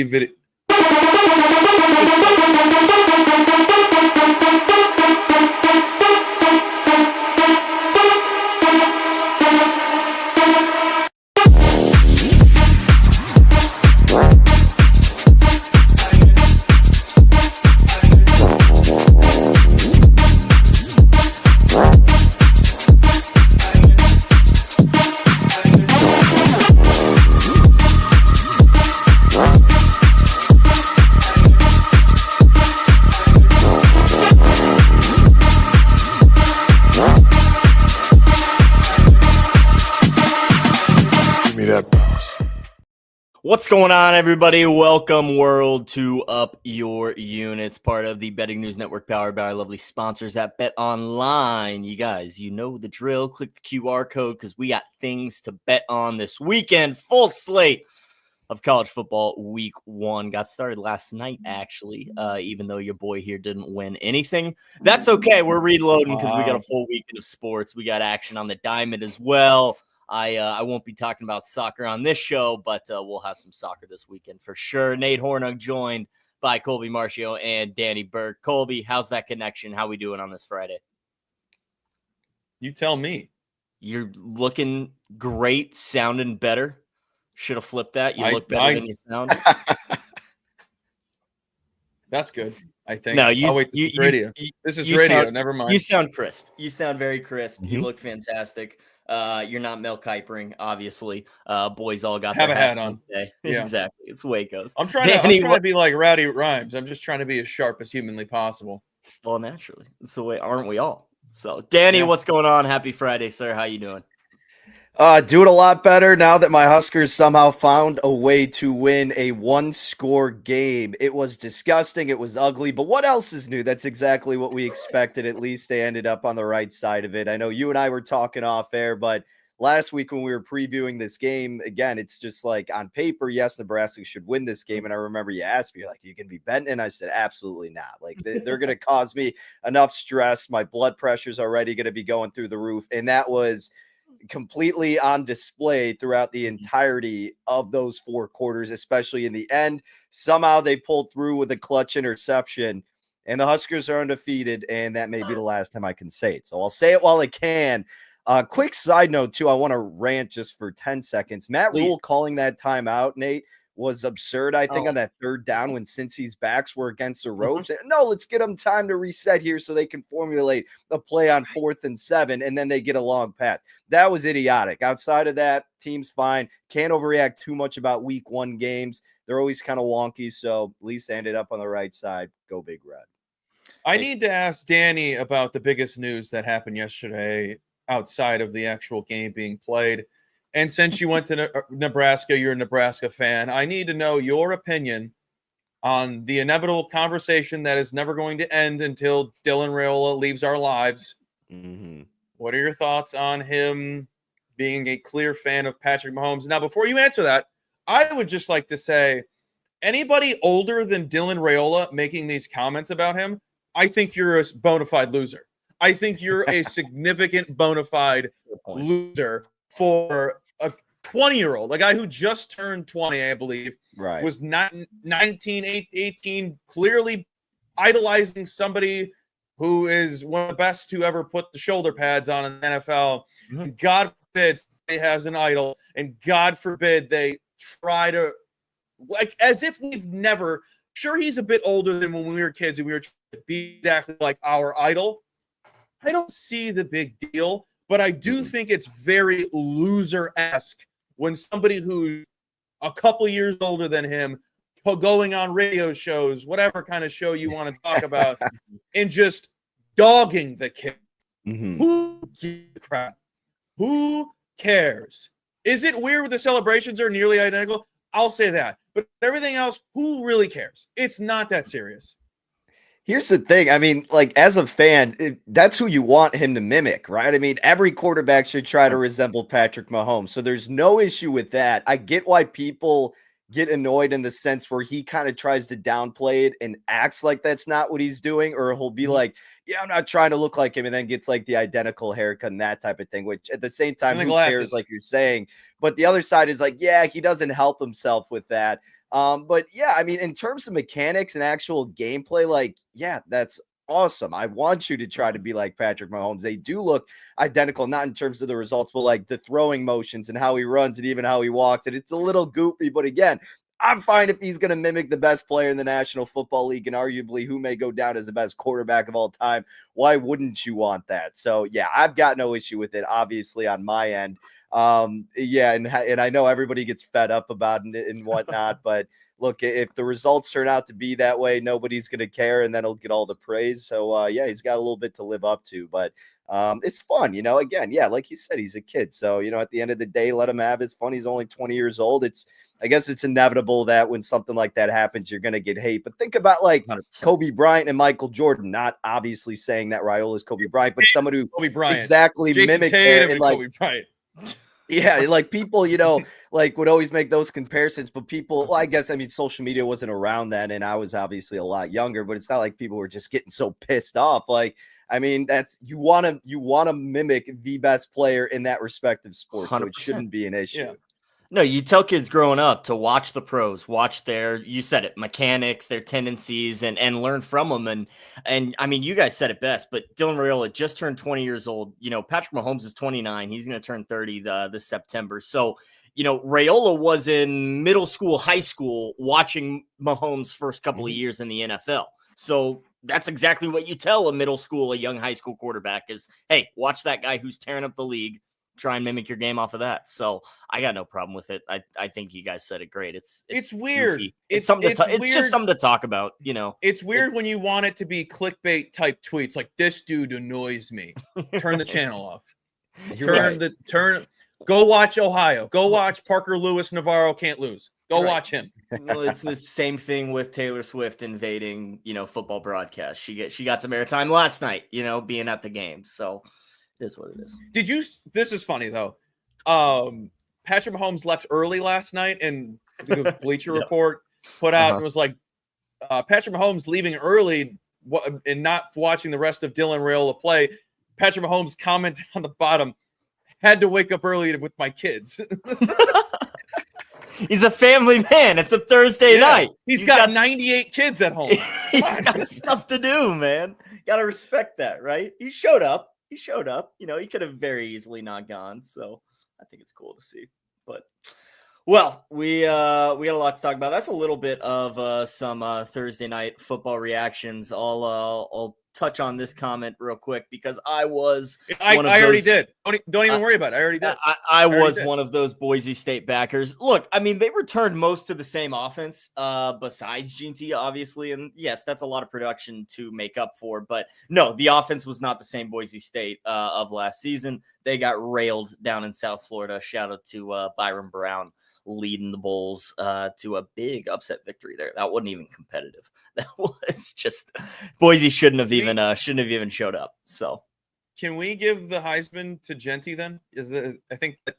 video. What's going on, everybody? Welcome, world, to Up Your Units, part of the Betting News Network, powered by our lovely sponsors at Bet Online. You guys, you know the drill. Click the QR code because we got things to bet on this weekend. Full slate of college football week one. Got started last night, actually, even though your boy here didn't win anything. That's okay. We're reloading because we got a full weekend of sports. We got action on the diamond as well. I won't be talking about soccer on this show, but we'll have some soccer this weekend for sure. Nate Hornung joined by Colby Marcio and Danny Burke. Colby, how's that connection? How we doing on this Friday? You tell me. You're looking great, sounding better. Should have flipped that. You look better than you sound. That's good. I think. No, this is radio. This is radio. Never mind. You sound crisp. You sound very crisp. Mm-hmm. You look fantastic. You're not milk hypering, obviously. Boys all got have a hat on. Today. Yeah. Exactly. It's the way it goes. I'm trying to be like Rowdy Rhymes. I'm just trying to be as sharp as humanly possible. Well, naturally. That's the way, aren't we all? So, Danny, what's going on? Happy Friday, sir. How you doing? Doing a lot better now that my Huskers somehow found a way to win a one-score game. It was disgusting. It was ugly. But what else is new? That's exactly what we expected. At least they ended up on the right side of it. I know you and I were talking off air, but last week when we were previewing this game, again, it's just like on paper, yes, Nebraska should win this game. And I remember you asked me, like, you can be betting? And I said, absolutely not. Like, they're going to cause me enough stress. My blood pressure's already going to be going through the roof. And that was completely on display throughout the entirety of those four quarters, especially in the end. Somehow they pulled through with a clutch interception, and the Huskers are undefeated, and that may be the last time I can say it. So I'll say it while I can. Quick side note, too, I want to rant just for 10 seconds. Matt Rule calling that timeout, Nate, was absurd, I think, on that third down when Cincy's backs were against the ropes. No, let's get them time to reset here so they can formulate a play on 4th and 7, and then they get a long pass. That was idiotic. Outside of that, team's fine. Can't overreact too much about week one games. They're always kind of wonky, so at least they ended up on the right side. Go Big Red. I need to ask Danny about the biggest news that happened yesterday outside of the actual game being played. And since you went to Nebraska, you're a Nebraska fan, I need to know your opinion on the inevitable conversation that is never going to end until Dylan Raiola leaves our lives. Mm-hmm. What are your thoughts on him being a clear fan of Patrick Mahomes? Now, before you answer that, I would just like to say, anybody older than Dylan Raiola making these comments about him, I think you're a bona fide loser. I think you're a significant bona fide loser for a 20-year-old, a guy who just turned 20, I believe, was not 19, 18, clearly idolizing somebody who is one of the best to ever put the shoulder pads on in the NFL. Mm-hmm. God forbid he has an idol, and God forbid they try to, like, as if we've never, sure, he's a bit older than when we were kids and we were trying to be exactly like our idol. I don't see the big deal. But I do think it's very loser-esque when somebody who's a couple years older than him, going on radio shows, whatever kind of show you want to talk about, and just dogging the kid. Mm-hmm. Who gives a crap? Who cares? Is it weird the celebrations are nearly identical? I'll say that. But everything else, who really cares? It's not that serious. Here's the thing. I mean, like, as a fan, that's who you want him to mimic, right? I mean, every quarterback should try to resemble Patrick Mahomes. So there's no issue with that. I get why people get annoyed in the sense where he kind of tries to downplay it and acts like that's not what he's doing, or he'll be like, yeah, I'm not trying to look like him, and then gets like the identical haircut and that type of thing, which at the same time, who cares, like you're saying. But the other side is like, yeah, he doesn't help himself with that. But yeah, I mean, in terms of mechanics and actual gameplay, like, yeah, that's awesome. I want you to try to be like Patrick Mahomes. They do look identical, not in terms of the results, but like the throwing motions and how he runs and even how he walks. And it's a little goofy, but again, I'm fine if he's going to mimic the best player in the National Football League and arguably who may go down as the best quarterback of all time. Why wouldn't you want that? So, yeah, I've got no issue with it, obviously, on my end. Yeah, and I know everybody gets fed up about it and whatnot, but look, if the results turn out to be that way, nobody's going to care, and then he'll get all the praise. So, yeah, he's got a little bit to live up to, but it's fun, again, yeah, like you said, he's a kid. So, at the end of the day, let him have his fun. He's only 20 years old. I guess it's inevitable that when something like that happens, you're going to get hate. But think about like 100%. Kobe Bryant and Michael Jordan, not obviously saying that Raiola is Kobe Bryant, but someone who Kobe Bryant. Exactly Jason mimicked Tatum and like Kobe Bryant. Yeah, like people, like would always make those comparisons, but people, well, I guess, I mean, social media wasn't around then, and I was obviously a lot younger, but it's not like people were just getting so pissed off. Like, I mean, that's you want to mimic the best player in that respective sport, 100%. So it shouldn't be an issue. Yeah. No, you tell kids growing up to watch the pros, watch their, you said it, mechanics, their tendencies, and learn from them. And I mean, you guys said it best, but Dylan Raiola just turned 20 years old. Patrick Mahomes is 29. He's going to turn 30 this September. So, Raiola was in middle school, high school, watching Mahomes' first couple of years in the NFL. So that's exactly what you tell a middle school, a young high school quarterback is, hey, watch that guy who's tearing up the league. Try and mimic your game off of that. So I got no problem with it. I think you guys said it great. It's weird. Goofy. It's something. It's just something to talk about. It's weird when you want it to be clickbait type tweets like this dude annoys me. Turn the channel off. Go watch Ohio. Go watch Parker Lewis Navarro can't lose. Go watch him. Well, it's the same thing with Taylor Swift invading football broadcasts. She got some airtime last night. Being at the game. So. It is what it is. This is funny though. Patrick Mahomes left early last night, and the Bleacher Report put out and was like, Patrick Mahomes leaving early and not watching the rest of Dylan Raiola play. Patrick Mahomes commented on the bottom, had to wake up early with my kids. He's a family man. It's a Thursday night. He's got 98 kids at home. He's got stuff to do, man. Got to respect that, right? He showed up. He could have very easily not gone. So I think it's cool to see. But, well, we got a lot to talk about. That's a little bit of some Thursday night football reactions. I'll touch on this comment real quick because I already did. Don't even worry about it. I already did. I was one of those Boise State backers. Look, I mean, they returned most of the same offense besides G&T, obviously. And yes, that's a lot of production to make up for. But no, the offense was not the same Boise State of last season. They got railed down in South Florida. Shout out to Byron Brown leading the Bulls to a big upset victory there. That wasn't even competitive. That was just Boise shouldn't have even showed up. So can we give the Heisman to Genty then? I think that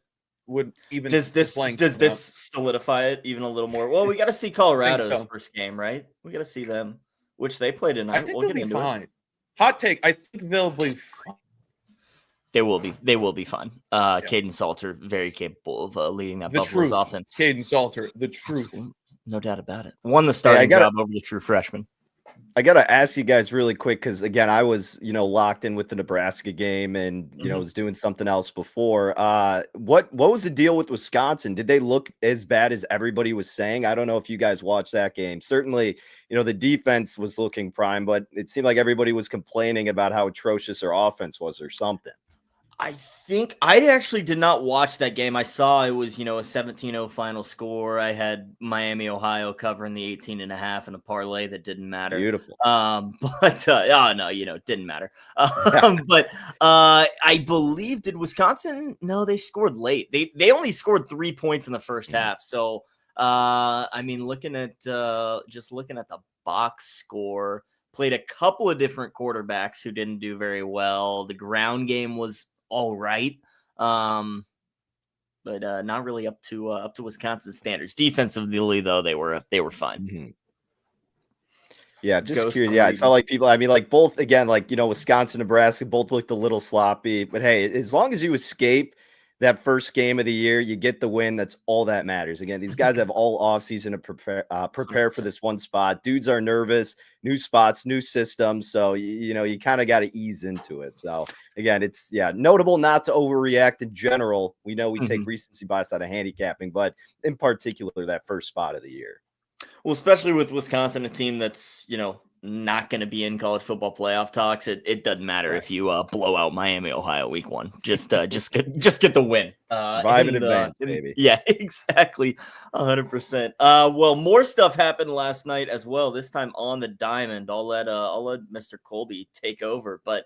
would even does this solidify it even a little more? Well, we got to see Colorado's first game, right? We got to see them, which they played tonight. I think they'll be fine. Hot take. I think they'll be fine. They will be fine. Caden Salter, very capable of leading that Buffalo's offense. Caden Salter, the truth. No doubt about it. Won the starting job over the true freshman. I got to ask you guys really quick because, again, I was, locked in with the Nebraska game and, was doing something else before. What was the deal with Wisconsin? Did they look as bad as everybody was saying? I don't know if you guys watched that game. Certainly, the defense was looking prime, but it seemed like everybody was complaining about how atrocious their offense was or something. I think I actually did not watch that game. I saw it was, a 17-0 final score. I had Miami, Ohio covering the 18.5 in a parlay that didn't matter. Beautiful. It didn't matter. But I believe did Wisconsin? No, they scored late. They only scored 3 points in the first half. So, looking at the box score, played a couple of different quarterbacks who didn't do very well. The ground game was all right, but not really up to Wisconsin standards. Defensively, though, they were fine. Mm-hmm. Yeah, just curious. Yeah, I saw people. Both again, Wisconsin, Nebraska, both looked a little sloppy. But hey, as long as you escape that first game of the year, you get the win. That's all that matters. Again, these guys have all offseason to prepare for this one spot. Dudes are nervous, new spots, new systems. So, you kind of got to ease into it. So, again, it's notable not to overreact in general. We know we take recency bias out of handicapping, but in particular, that first spot of the year. Well, especially with Wisconsin, a team that's, not going to be in college football playoff talks. It doesn't matter if you blow out Miami, Ohio week 1. Just get the win. Vibe in advance, baby. Yeah, exactly. 100%. Well, more stuff happened last night as well. This time on the diamond. I'll let Mr. Colby take over. But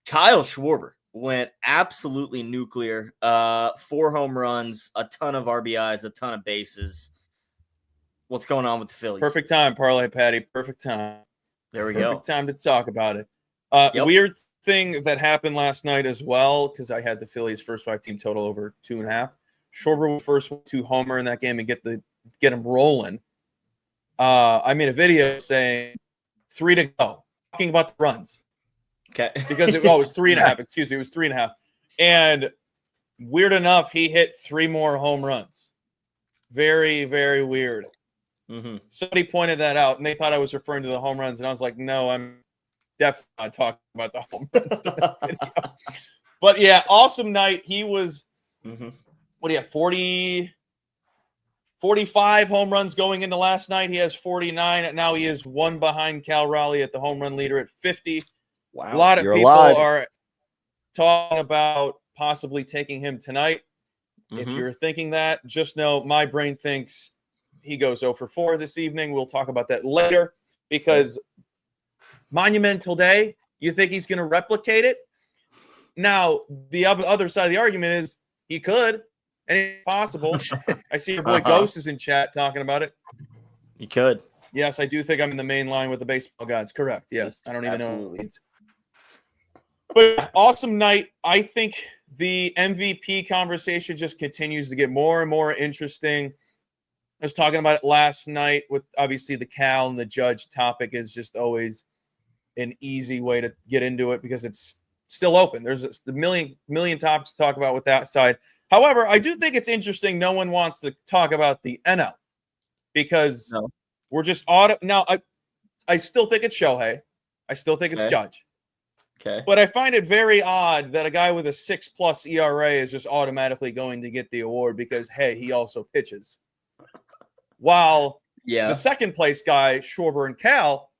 Kyle Schwarber went absolutely nuclear. 4 home runs, a ton of RBIs, a ton of bases. What's going on with the Phillies? Perfect time, Parlay Patty. Perfect time. There we go. Perfect time to talk about it. Weird thing that happened last night as well, because I had the Phillies first 5 team total over 2.5. Schwarber was first 2 homer in that game and get him rolling. I made a video saying 3 to go, talking about the runs. Okay. Because it was 3.5. Excuse me, it was 3.5. And weird enough, he hit 3 more home runs. Very, very weird. Somebody pointed that out, and they thought I was referring to the home runs, and I was like, no, I'm definitely not talking about the home runs in that video. But yeah, awesome night. He was, what do you have, 45 home runs going into last night. He has 49, and now he is 1 behind Cal Raleigh at the home run leader at 50. Wow. A lot of people are talking about possibly taking him tonight. If you're thinking that, just know my brain thinks he goes 0 for 4 this evening. We'll talk about that later because monumental day. You think he's going to replicate it? Now, the other side of the argument is he could, and it's possible. I see your boy Ghost is in chat talking about it. He could. Yes, I do think I'm in the main line with the baseball gods. Correct. Yes, I don't even know what it means. But awesome night. I think the MVP conversation just continues to get more and more interesting. I was talking about it last night with obviously the Cal and the Judge topic is just always an easy way to get into it because it's still open. There's a million topics to talk about with that side. However, I do think it's interesting. No one wants to talk about the NL because we're just now. I still think it's Shohei. I still think it's Judge. Okay. But I find it very odd that a guy with a 6+ ERA is just automatically going to get the award because, hey, he also pitches. While the second place guy, Schwarber and Cal,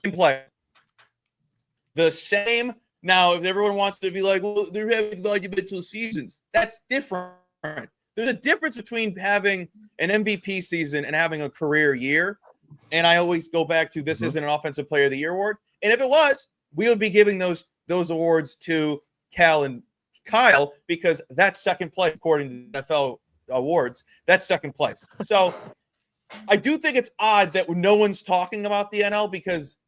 can play the same. Now, if everyone wants to be like, well, they're having argument 2 seasons, that's different. There's a difference between having an MVP season and having a career year. And I always go back to this isn't an Offensive Player of the Year award. And if it was, we would be giving those awards to Cal and Kyle because that's second place according to the NFL awards. That's second place. So I do think it's odd that no one's talking about the NL because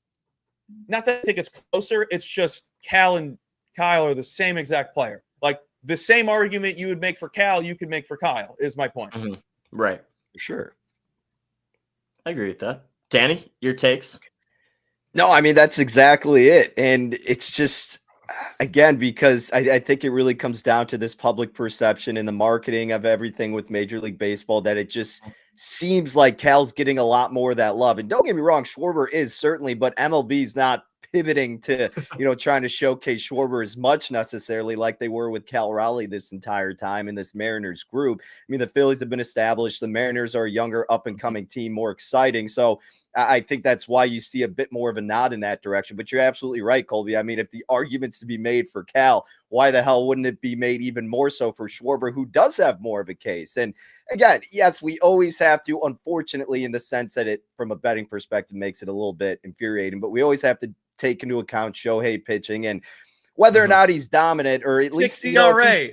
not that I think it's closer. It's just Cal and Kyle are the same exact player. Like the same argument you would make for Cal, you could make for Kyle is my point. Right. Sure. I agree with that. Danny, your takes? No, I mean, that's exactly it. And it's just, again, because I think it really comes down to this public perception and the marketing of everything with Major League Baseball that it just seems like Cal's getting a lot more of that love. And don't get me wrong, Schwarber is certainly, but MLB's not pivoting to, trying to showcase Schwarber as much necessarily like they were with Cal Raleigh this entire time in this Mariners group. I mean, the Phillies have been established. The Mariners are a younger up-and-coming team, more exciting. So I think that's why you see a bit more of a nod in that direction. But you're absolutely right, Colby. I mean, if the argument's to be made for Cal, why the hell wouldn't it be made even more so for Schwarber, who does have more of a case? And again, yes, we always have to, unfortunately, in the sense that it, from a betting perspective, makes it a little bit infuriating, but we always have to take into account Shohei pitching and whether or not he's dominant or at least ERA.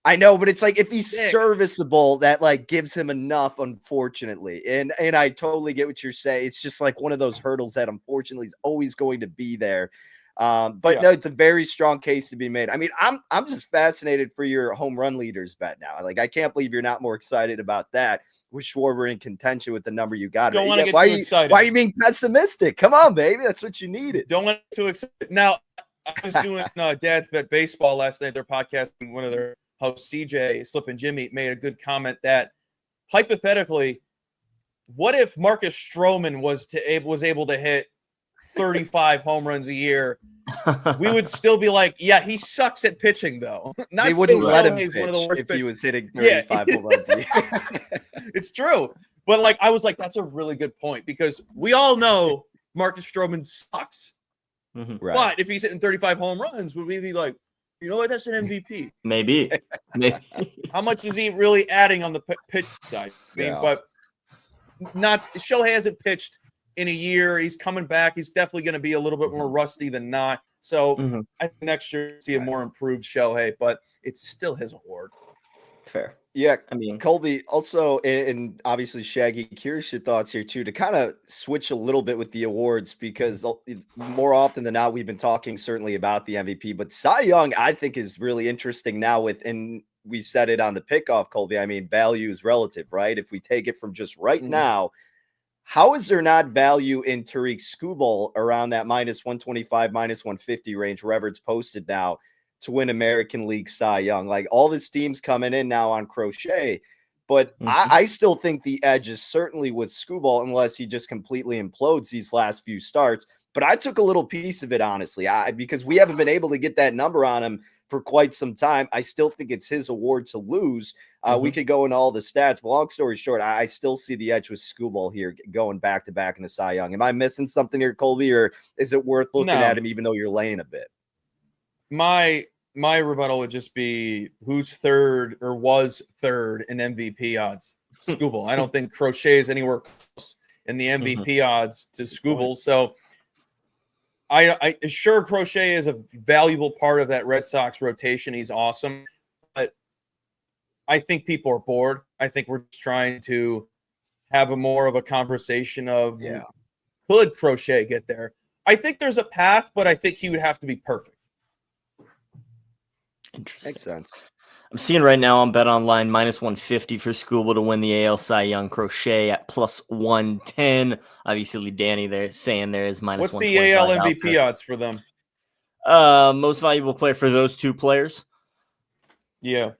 I know, but it's like if he's serviceable, that like gives him enough, unfortunately. And I totally get what you're saying. It's just like one of those hurdles that unfortunately is always going to be there. No, it's a very strong case to be made. I mean, I'm just fascinated for your home run leaders bet now. Like, I can't believe you're not more excited about that with Schwarber in contention with the number you got. Don't want to get too excited. Why are you being pessimistic? Come on, baby. That's what you needed. Don't want to too excited. Now, I was doing Dad's Bet Baseball last night. They're podcasting one of their host CJ Slip and Jimmy made a good comment that hypothetically, what if Marcus Stroman was able to hit 35 home runs a year? We would still be like, yeah, he sucks at pitching, though. Not They wouldn't saying let him Shohei's pitch one of the worst if he pitchers. was hitting Yeah. 35 home runs a year. It's true. But like, I was like, that's a really good point because we all know Marcus Stroman sucks. Mhm. Right. But if he's hitting 35 home runs, would we be like, you know what? That's an MVP. Maybe. How much is he really adding on the pitch side? I mean, Yeah. but not Shohei hasn't pitched in a year. He's coming back. He's definitely going to be a little bit more rusty than not. So Mhm. I think next year we'll see a more improved Shohei, but it's still his award. Fair. Yeah, I mean, Colby, also, and obviously Shaggy, curious your thoughts here too, to kind of switch a little bit with the awards, because more often than not, we've been talking certainly about the MVP, but Cy Young, I think, is really interesting now and we said it on the pickoff, Colby. I mean, value is relative, right? If we take it from just right now, how is there not value in Tariq Skubal around that minus 125, minus 150 range, wherever it's posted now, to win American League Cy Young? Like, all this team's coming in now on Crochet, but I still think the edge is certainly with Skubal, unless he just completely implodes these last few starts. But I took a little piece of it, honestly, because we haven't been able to get that number on him for quite some time. I still think it's his award to lose. We could go into all the stats, but long story short, I still see the edge with Skubal here going back to back in the Cy Young. Am I missing something here, Colby, or is it worth looking at him even though you're laying a bit? My rebuttal would just be who's third or was third in MVP odds? Skubal. I don't think Crochet is anywhere close in the MVP odds to Skubal. So I sure Crochet is a valuable part of that Red Sox rotation. He's awesome. But I think people are bored. I think we're just trying to have a more of a conversation of could Crochet get there? I think there's a path, but I think he would have to be perfect. Interesting. Makes sense. I'm seeing right now on Bet Online minus 150 for Skubal to win the AL Cy Young. Crochet at plus 110. Obviously, Danny there saying there is minus. What's the AL MVP odds for them? Most valuable player for those two players. Yeah,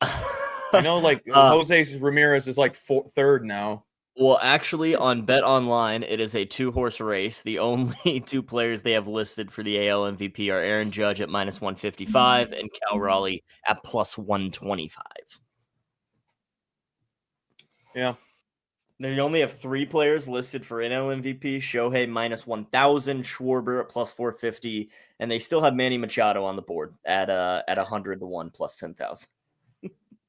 I know. Like Jose Ramirez is like third now. Well, actually, on Bet Online, it is a 2-horse race. The only two players they have listed for the AL MVP are Aaron Judge at minus 155 and Cal Raleigh at plus 125. Yeah. They only have 3 players listed for NL MVP. Shohei minus 1,000, Schwarber at plus 450, and they still have Manny Machado on the board at 100 to 1 plus 10,000.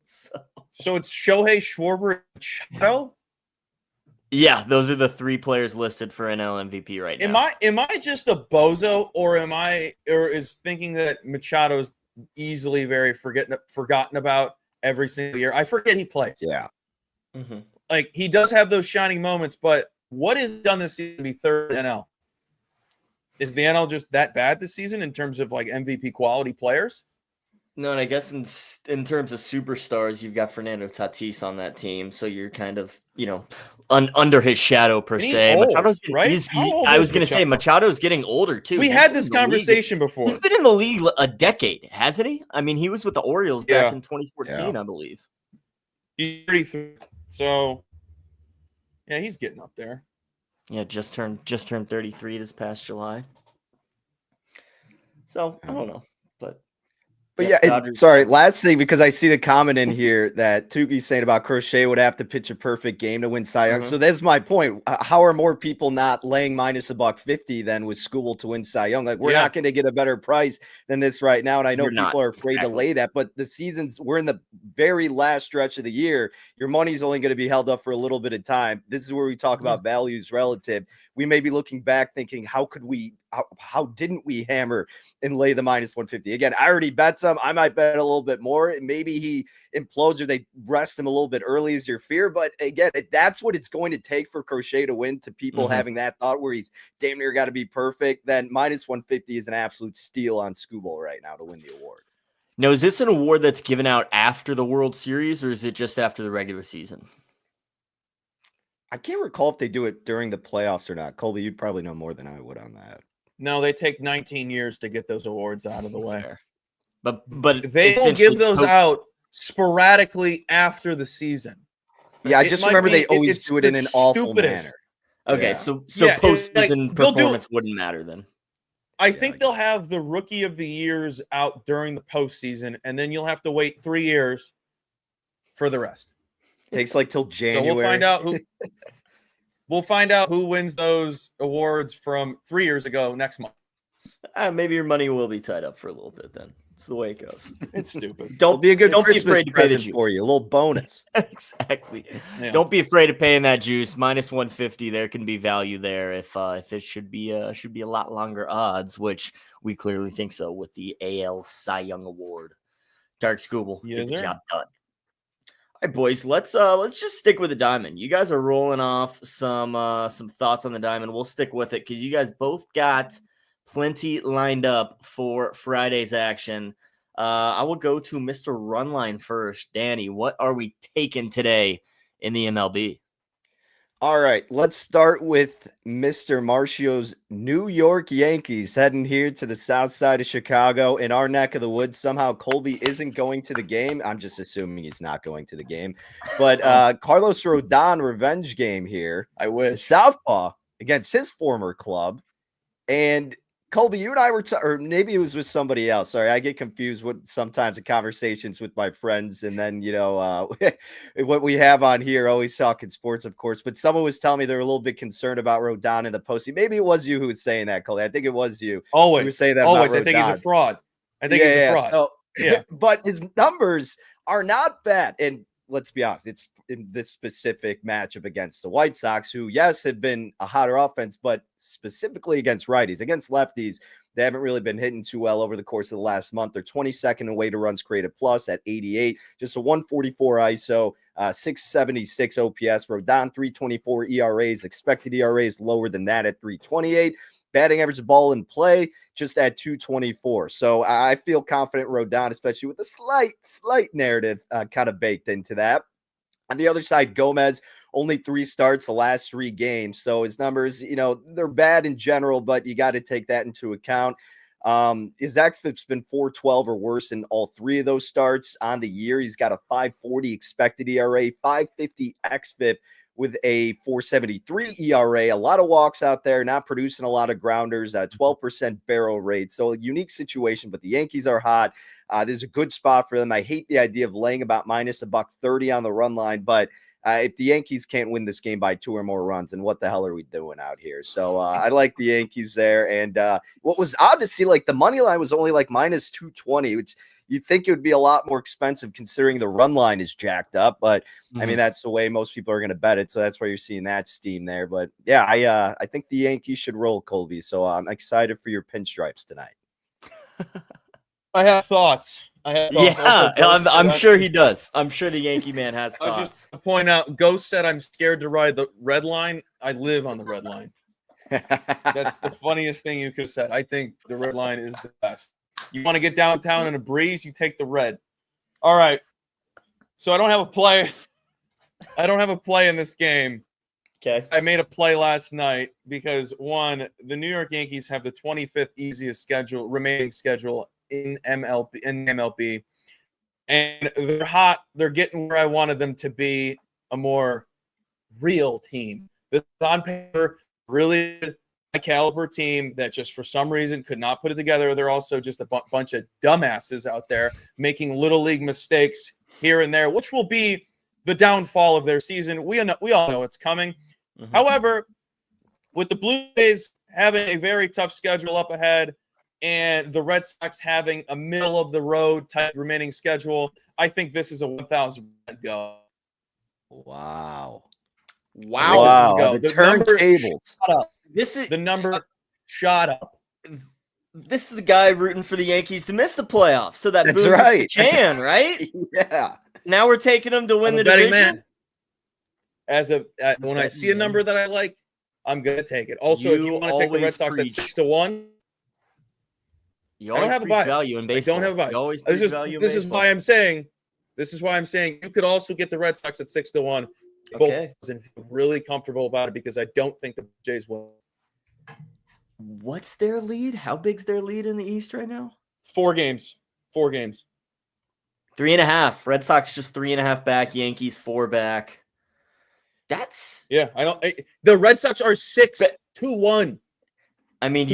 So it's Shohei, Schwarber, and Machado? Yeah, those are the 3 players listed for NL MVP right now. Am I just a bozo, or is thinking that Machado is easily very forgotten about every single year? I forget he plays. Yeah. Like, he does have those shining moments, but what is done this season to be third NL? Is the NL just that bad this season in terms of like MVP quality players? No, and I guess in terms of superstars, you've got Fernando Tatis on that team, so you're kind of, under his shadow per se. Old, Machado's right? I was going to say Machado's getting older too. We had this conversation before. He's been in the league a decade, hasn't he? I mean, he was with the Orioles back in 2014, I believe. He's 33, so yeah, he's getting up there. Yeah, just turned 33 this past July. So I don't know, But sorry, last thing, because I see the comment in here that Tuki's saying about Crochet would have to pitch a perfect game to win Cy Young. So that's my point. How are more people not laying minus $150 than with Skubal to win Cy Young? Like, we're not going to get a better price than this right now. And I know people are afraid to lay that, but we're in the very last stretch of the year. Your money's only going to be held up for a little bit of time. This is where we talk about values relative. We may be looking back thinking, how didn't we hammer and lay the minus 150? Again, I already bet some. I might bet a little bit more. Maybe he implodes or they rest him a little bit early is your fear. But again, if that's what it's going to take for Crochet to win, to people having that thought where he's damn near got to be perfect, then minus 150 is an absolute steal on Skubal right now to win the award. Now, is this an award that's given out after the World Series, or is it just after the regular season? I can't recall if they do it during the playoffs or not. Colby, you'd probably know more than I would on that. No, they take 19 years to get those awards out of the way. But they will give those out sporadically after the season. Yeah, I just remember they always do it in an awful manner. Okay, Yeah. so Yeah, postseason performance wouldn't matter then. I think they'll have the rookie of the years out during the postseason, and then you'll have to wait 3 years for the rest. Takes like till January. So we'll find out who wins those awards from 3 years ago next month. Maybe your money will be tied up for a little bit then. It's the way it goes. It's stupid. Don't be a good don't Christmas be afraid to pay the present for you. A little bonus. Exactly. Yeah. Don't be afraid of paying that juice. Minus 150. There can be value there if it should be a lot longer odds, which we clearly think so with the AL Cy Young Award. Dark Scooble, get the job done. All right, boys. Let's just stick with the diamond. You guys are rolling off some thoughts on the diamond. We'll stick with it because you guys both got plenty lined up for Friday's action. I will go to Mr. Runline first. Danny, what are we taking today in the MLB? All right, let's start with Mr. Marcio's New York Yankees heading here to the south side of Chicago in our neck of the woods. Somehow Colby isn't going to the game. I'm just assuming he's not going to the game. But Carlos Rodon revenge game here. I wish. Southpaw against his former club. And Colby, you and I were, or maybe it was with somebody else. Sorry, I get confused with sometimes the conversations with my friends, and then what we have on here, always talking sports, of course. But someone was telling me they're a little bit concerned about Rodon in the postseason. Maybe it was you who was saying that, Colby. I think it was you. Always, who was saying that. Always, I think he's a fraud. I think he's a fraud. So, yeah, but his numbers are not bad, and let's be honest, it's in this specific matchup against the White Sox, who, yes, had been a hotter offense, but specifically against righties. Against lefties, they haven't really been hitting too well over the course of the last month. They're 22nd in weighted runs created plus at 88, just a 144 ISO, 676 OPS. Rodon 324 ERAs, expected ERAs lower than that at 328. Batting average ball in play just at 224. So I feel confident Rodon, especially with a slight narrative kind of baked into that. On the other side, Gomez, only 3 starts the last 3 games. So his numbers, they're bad in general, but you got to take that into account. His xFIP's been 4.12 or worse in all 3 of those starts on the year. He's got a 5.40 expected ERA, 5.50 xFIP with a 4.73 ERA. A lot of walks out there, not producing a lot of grounders, 12% barrel rate. So a unique situation, but the Yankees are hot. There's a good spot for them. I hate the idea of laying about minus $130 on the run line, but if the Yankees can't win this game by 2 or more runs, then what the hell are we doing out here? So I like the Yankees there. And what was odd to see, like the money line was only like minus 220, which you'd think it would be a lot more expensive considering the run line is jacked up. But I mean, that's the way most people are going to bet it. So that's why you're seeing that steam there. But yeah, I think the Yankees should roll, Colby. So I'm excited for your pinstripes tonight. I have thoughts. Yeah, I'm sure he does. I'm sure the Yankee man has thoughts. I'll just point out, Ghost said I'm scared to ride the red line. I live on the red line. That's the funniest thing you could have said. I think the red line is the best. You want to get downtown in a breeze, you take the red. All right. So I don't have a play. I don't have a play in this game. Okay. I made a play last night because, one, the New York Yankees have the 25th easiest remaining schedule in MLB. And they're hot. They're getting where I wanted them to be, a more real team. This is on paper, really good, high-caliber team that just for some reason could not put it together. They're also just a bunch of dumbasses out there making little league mistakes here and there, which will be the downfall of their season. We all know it's coming. Mm-hmm. However, with the Blue Jays having a very tough schedule up ahead and the Red Sox having a middle-of-the-road type remaining schedule, I think this is a 1,000% go. Wow. The turntables. This is the number shot up. This is the guy rooting for the Yankees to miss the playoffs, so that that's right. Can right? Yeah. Now we're taking them to win the division. Man. When I see a number that I like, I'm gonna take it. Also, if you want to take the Red Sox at 6-1, I don't have a buy. Value in baseball. I don't have a buy. This is why I'm saying you could also get the Red Sox at 6-1. Okay. And feel really comfortable about it because I don't think the Jays will. What's their lead? How big's their lead in the East right now? 4 games. 4 games. 3.5. Red Sox just 3.5 back. Yankees 4 back. That's The Red Sox are 6-1. I mean,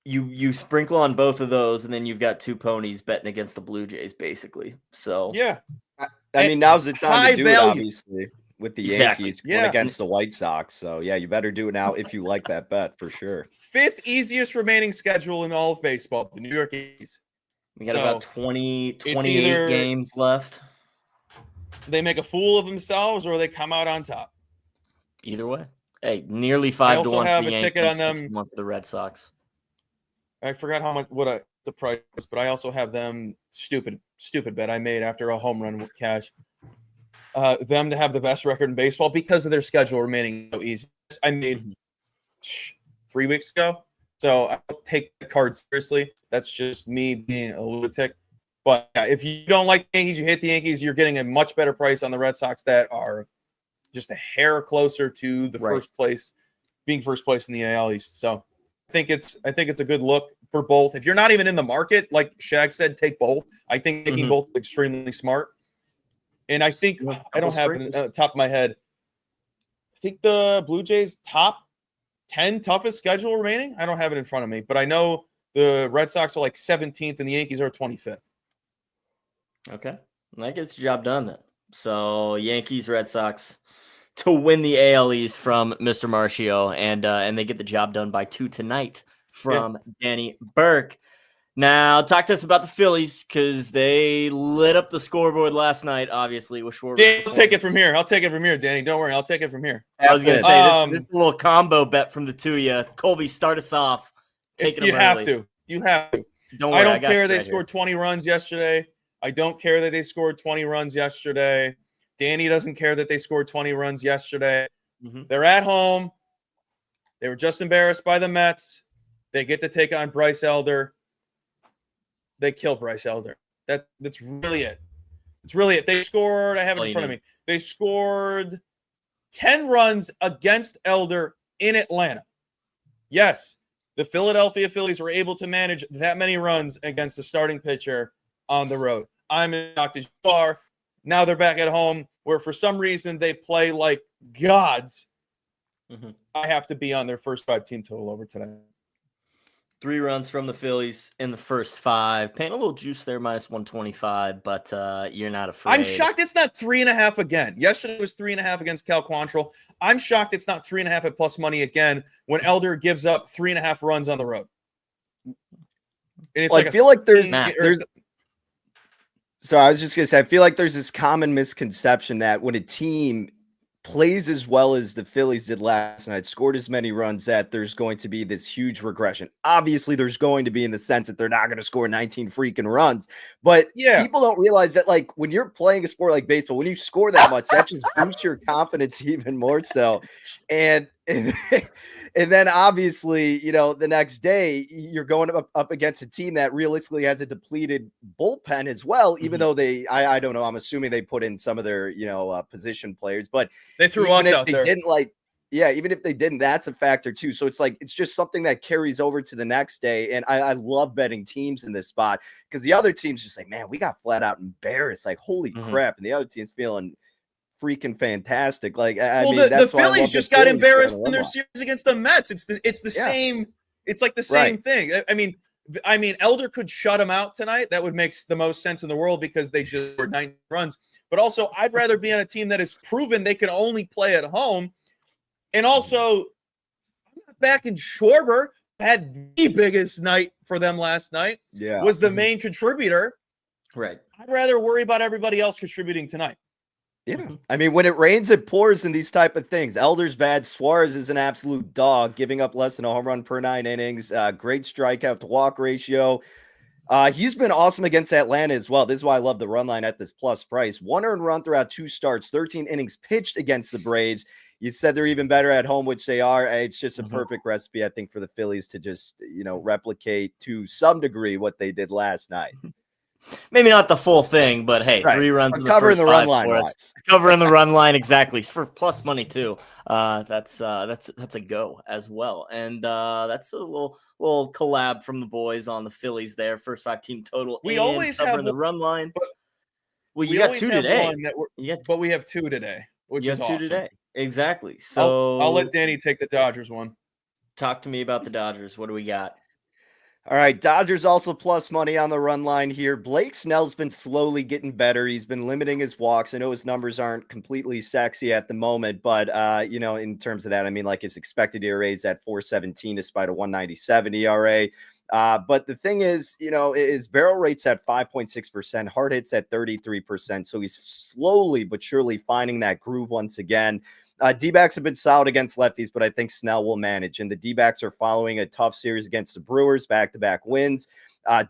you sprinkle on both of those, and then you've got 2 ponies betting against the Blue Jays, basically. So yeah, I mean, now's the time to do value. it, obviously, with the Yankees going against the White Sox. So, yeah, you better do it now if you like that bet for sure. 5th easiest remaining schedule in all of baseball, the New York Yankees. We got about 28 games left. They make a fool of themselves or they come out on top. Either way. Hey, nearly 5-1 for the Yankees, ticket on them. 6-1 for the Red Sox. I forgot the price was, but I also have them stupid bet I made after a home run with cash. Them to have the best record in baseball because of their schedule remaining so easy. I made 3 weeks ago, so I don't take the card seriously. That's just me being a lunatic. But if you don't like the Yankees, you hate the Yankees, you're getting a much better price on the Red Sox that are just a hair closer to the first place, being first place in the AL East. So I think it's a good look for both. If you're not even in the market, like Shag said, take both. I think taking both is extremely smart. And I think I don't have it on the top of my head. I think the Blue Jays top 10 toughest schedule remaining. I don't have it in front of me, but I know the Red Sox are like 17th and the Yankees are 25th. Okay. That gets the job done then. So Yankees, Red Sox to win the AL East from Mr. Marcio, and they get the job done by 2 tonight from Danny Burke. Now, talk to us about the Phillies because they lit up the scoreboard last night, obviously, with Schwarber. I'll take it from here. Danny. Don't worry. I'll take it from here. I was going to say, this is a little combo bet from the two of you. Colby, start us off. You have to. Don't worry, I don't care they scored 20 runs yesterday. I don't care that they scored 20 runs yesterday. Danny doesn't care that they scored 20 runs yesterday. They're at home. They were just embarrassed by the Mets. They get to take on Bryce Elder. They kill Bryce Elder. That's really it. It's really it. They scored, I have it in front of me. They scored 10 runs against Elder in Atlanta. Yes, the Philadelphia Phillies were able to manage that many runs against the starting pitcher on the road. I'm shocked as you are. Now they're back at home where for some reason they play like gods. I have to be on their first 5 team total over today. 3 runs from the Phillies in the first 5. Paying a little juice there, minus 125, but you're not afraid. I'm shocked it's not 3.5 again. Yesterday it was 3.5 against Cal Quantrill. I'm shocked it's not 3.5 at plus money again when Elder gives up 3.5 runs on the road. And it's I feel like there's So I was just going to say, I feel like there's this common misconception that when a team plays as well as the Phillies did last night, scored as many runs, that there's going to be this huge regression. Obviously, there's going to be in the sense that they're not going to score 19 freaking runs. But people don't realize that, like, when you're playing a sport like baseball, when you score that much, that just boosts your confidence even more so. And then obviously, the next day you're going up against a team that realistically has a depleted bullpen as well, even though I don't know, I'm assuming they put in some of their, position players, but they threw us out there. Even if they didn't, that's a factor too. So it's just something that carries over to the next day. And I love betting teams in this spot because the other team's just like, man, we got flat out embarrassed. Like, holy crap. And the other team's feeling freaking fantastic. Like, the Phillies just got embarrassed in their series against the Mets. It's the same. It's like the same thing. I mean, Elder could shut them out tonight. That would make the most sense in the world because they just scored 9 runs. But also, I'd rather be on a team that has proven they can only play at home. And also, back in Schwarber had the biggest night for them last night. Yeah, was the main contributor. Right. I'd rather worry about everybody else contributing tonight. Yeah. I mean, when it rains, it pours in these type of things. Elder's bad. Suarez is an absolute dog, giving up less than a home run per 9 innings. Great strikeout to walk ratio. He's been awesome against Atlanta as well. This is why I love the run line at this plus price. 1 earned run throughout 2 starts, 13 innings pitched against the Braves. You said they're even better at home, which they are. It's just a perfect recipe, I think, for the Phillies to just, replicate to some degree what they did last night. Maybe not the full thing, but hey, Right. 3 runs I'm in the covering first the run 5 line for us. wise. Covering the run line exactly for plus money too. That's a go as well, and that's a little collab from the boys on the Phillies there. First 5 team total. We and always have covering the one, run line. but Well, you we got always 2 have today. one but we have 2 today, which You is have 2 awesome. today. Exactly. I'll let So Danny take the Dodgers one. talk to me about the Dodgers. What do we got? All right, Dodgers also plus money on the run line here. Blake Snell's been slowly getting better. He's been limiting his walks. I know his numbers aren't completely sexy at the moment, but in terms of that, I mean, like his expected ERA is at 4.17 despite a 1.97 ERA. But the thing is, his barrel rate's at 5.6%, hard hits at 33%. So he's slowly but surely finding that groove once again. D-backs have been solid against lefties, but I think Snell will manage. And the D-backs are following a tough series against the Brewers, back-to-back wins.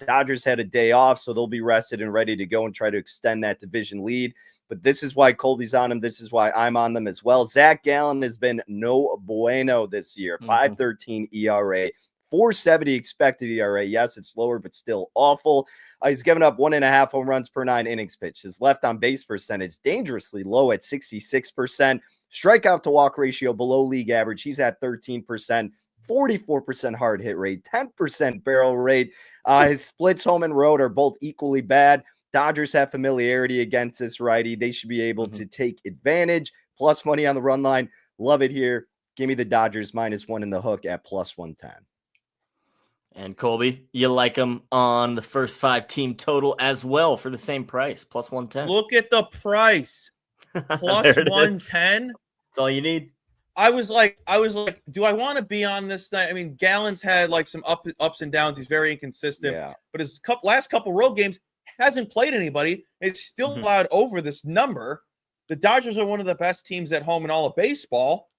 Dodgers had a day off, so they'll be rested and ready to go and try to extend that division lead. But this is why Colby's on them. This is why I'm on them as well. Zach Gallen has been no bueno this year. 5.13 ERA. 4.70 expected ERA. Yes, it's lower, but still awful. He's given up 1.5 home runs per 9 innings pitched. His left on base percentage dangerously low at 66%. Strikeout to walk ratio below league average. He's at 13%. 44% hard hit rate, 10% barrel rate. His splits home and road are both equally bad. Dodgers have familiarity against this righty. They should be able to take advantage. Plus money on the run line. Love it here. Give me the Dodgers -1 in the hook at plus 110. And Colby, you like them on the first 5 team total as well for the same price, plus 110. Look at the price. Plus 110. That's all you need. I was like, do I want to be on this night? I mean, Gallen's had like some ups and downs. He's very inconsistent. Yeah. But his last couple road games hasn't played anybody. It's still allowed over this number. The Dodgers are one of the best teams at home in all of baseball.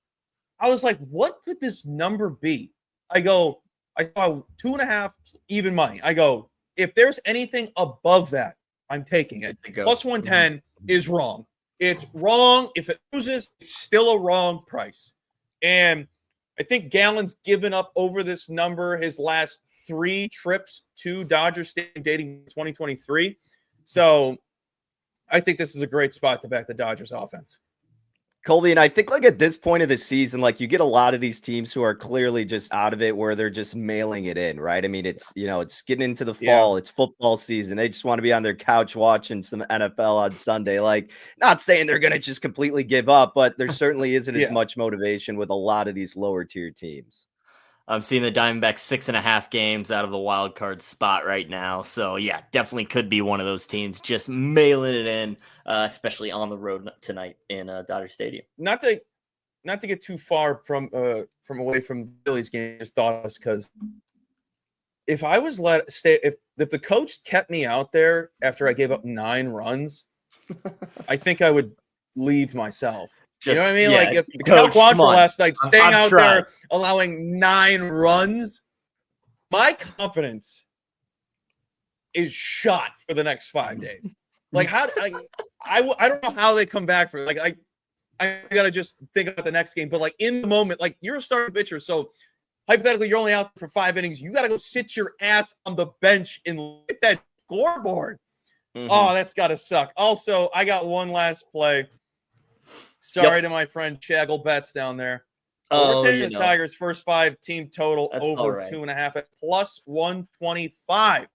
I was like, what could this number be? I saw 2.5 even money. I go, if there's anything above that, I'm taking it. Plus 110 is wrong. It's wrong. If it loses, it's still a wrong price. And I think Gallen's given up over this number his last 3 trips to Dodger Stadium dating 2023. So I think this is a great spot to back the Dodgers offense. Colby, and I think like at this point of the season, like you get a lot of these teams who are clearly just out of it where they're just mailing it in, right? I mean, it's, it's getting into the fall, it's football season. They just want to be on their couch watching some NFL on Sunday. Like, not saying they're going to just completely give up, but there certainly isn't as much motivation with a lot of these lower tier teams. I'm seeing the Diamondbacks 6.5 games out of the wild card spot right now. So yeah, definitely could be one of those teams just mailing it in, especially on the road tonight in Dodger Stadium. Not to get too far from away from the Phillies game, just thought us because if I was if the coach kept me out there after I gave up 9 runs, I think I would leave myself. You know what I mean? Like if Cal Quantrill last night staying out there allowing 9 runs, my confidence is shot for the next 5 days. Like I don't know how they come back for it. Like I gotta just think about the next game. But like in the moment, like you're a starting pitcher, so hypothetically you're only out for 5 innings. You gotta go sit your ass on the bench and look at that scoreboard. Oh, that's gotta suck. Also, I got one last play. Sorry to my friend Shaggle Betts down there. Overtaking the Tigers' first 5 team total over 2.5 at plus 125.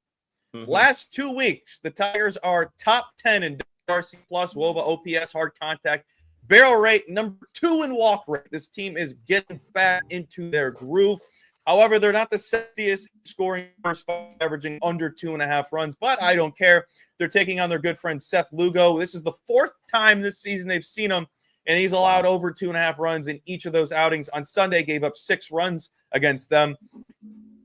Last 2 weeks, the Tigers are top 10 in WRC plus, WOBA, OPS, hard contact, barrel rate, number 2 in walk rate. This team is getting back into their groove. However, they're not the sexiest scoring first 5, averaging under 2.5 runs, but I don't care. They're taking on their good friend Seth Lugo. This is the 4th time this season they've seen him, and he's allowed over 2.5 runs in each of those outings. On Sunday, gave up 6 runs against them.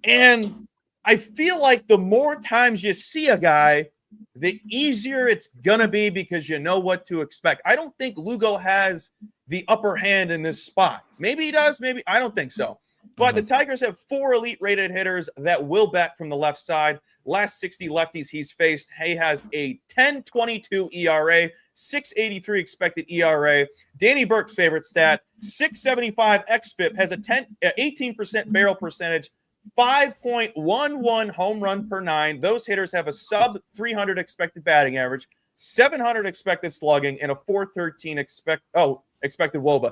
And I feel like the more times you see a guy, the easier it's going to be because you know what to expect. I don't think Lugo has the upper hand in this spot. Maybe he does. Maybe I don't think so. But the Tigers have 4 elite rated hitters that will bat from the left side. Last 60 lefties he's faced, he has a 10.22 ERA, 6.83 expected ERA. Danny Burke's favorite stat, 6.75 xFIP, has a 18% barrel percentage, 5.11 home run per 9. Those hitters have a sub 300 expected batting average, 700 expected slugging, and a 413 expected WOBA.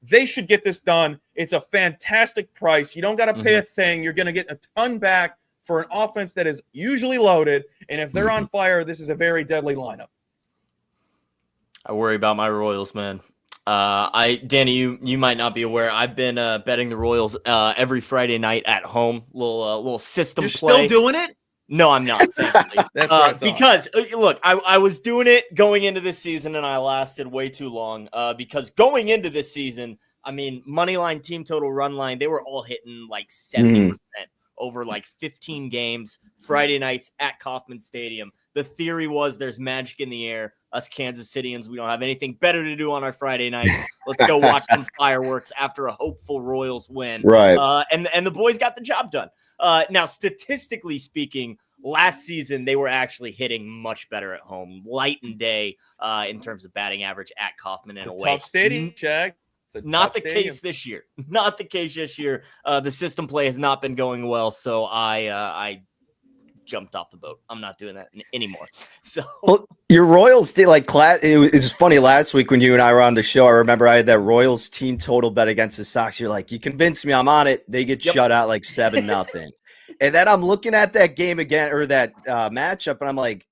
They should get this done. It's a fantastic price. You don't got to pay a thing. You're going to get a ton back for an offense that is usually loaded. And if they're on fire, this is a very deadly lineup. I worry about my Royals, man. Danny, you might not be aware. I've been betting the Royals every Friday night at home. Little system You're play. still doing it? No, I'm not. Thankfully. That's what I thought. Because look, I was doing it going into this season, and I lasted way too long. Because going into this season, I mean, money line, team total, run line, they were all hitting like 70% over like 15 games, Friday nights at Kauffman Stadium. The theory was there's magic in the air. Us Kansas Cityans, we don't have anything better to do on our Friday nights. Let's go watch some fireworks after a hopeful Royals win. Right. And the boys got the job done. Now, statistically speaking, last season they were actually hitting much better at home, light and day, in terms of batting average at Kauffman and away. Tough stadium, Jack. Not the case this year. Not the case this year. The system play has not been going well, so I jumped off the boat. I'm not doing that anymore. So your Royals did like it was funny last week when you and I were on the show. I remember I had that Royals team total bet against the Sox. You're like, you convinced me, I'm on it. They get shut out like 7-0. And then I'm looking at that game again, or that matchup, and I'm like,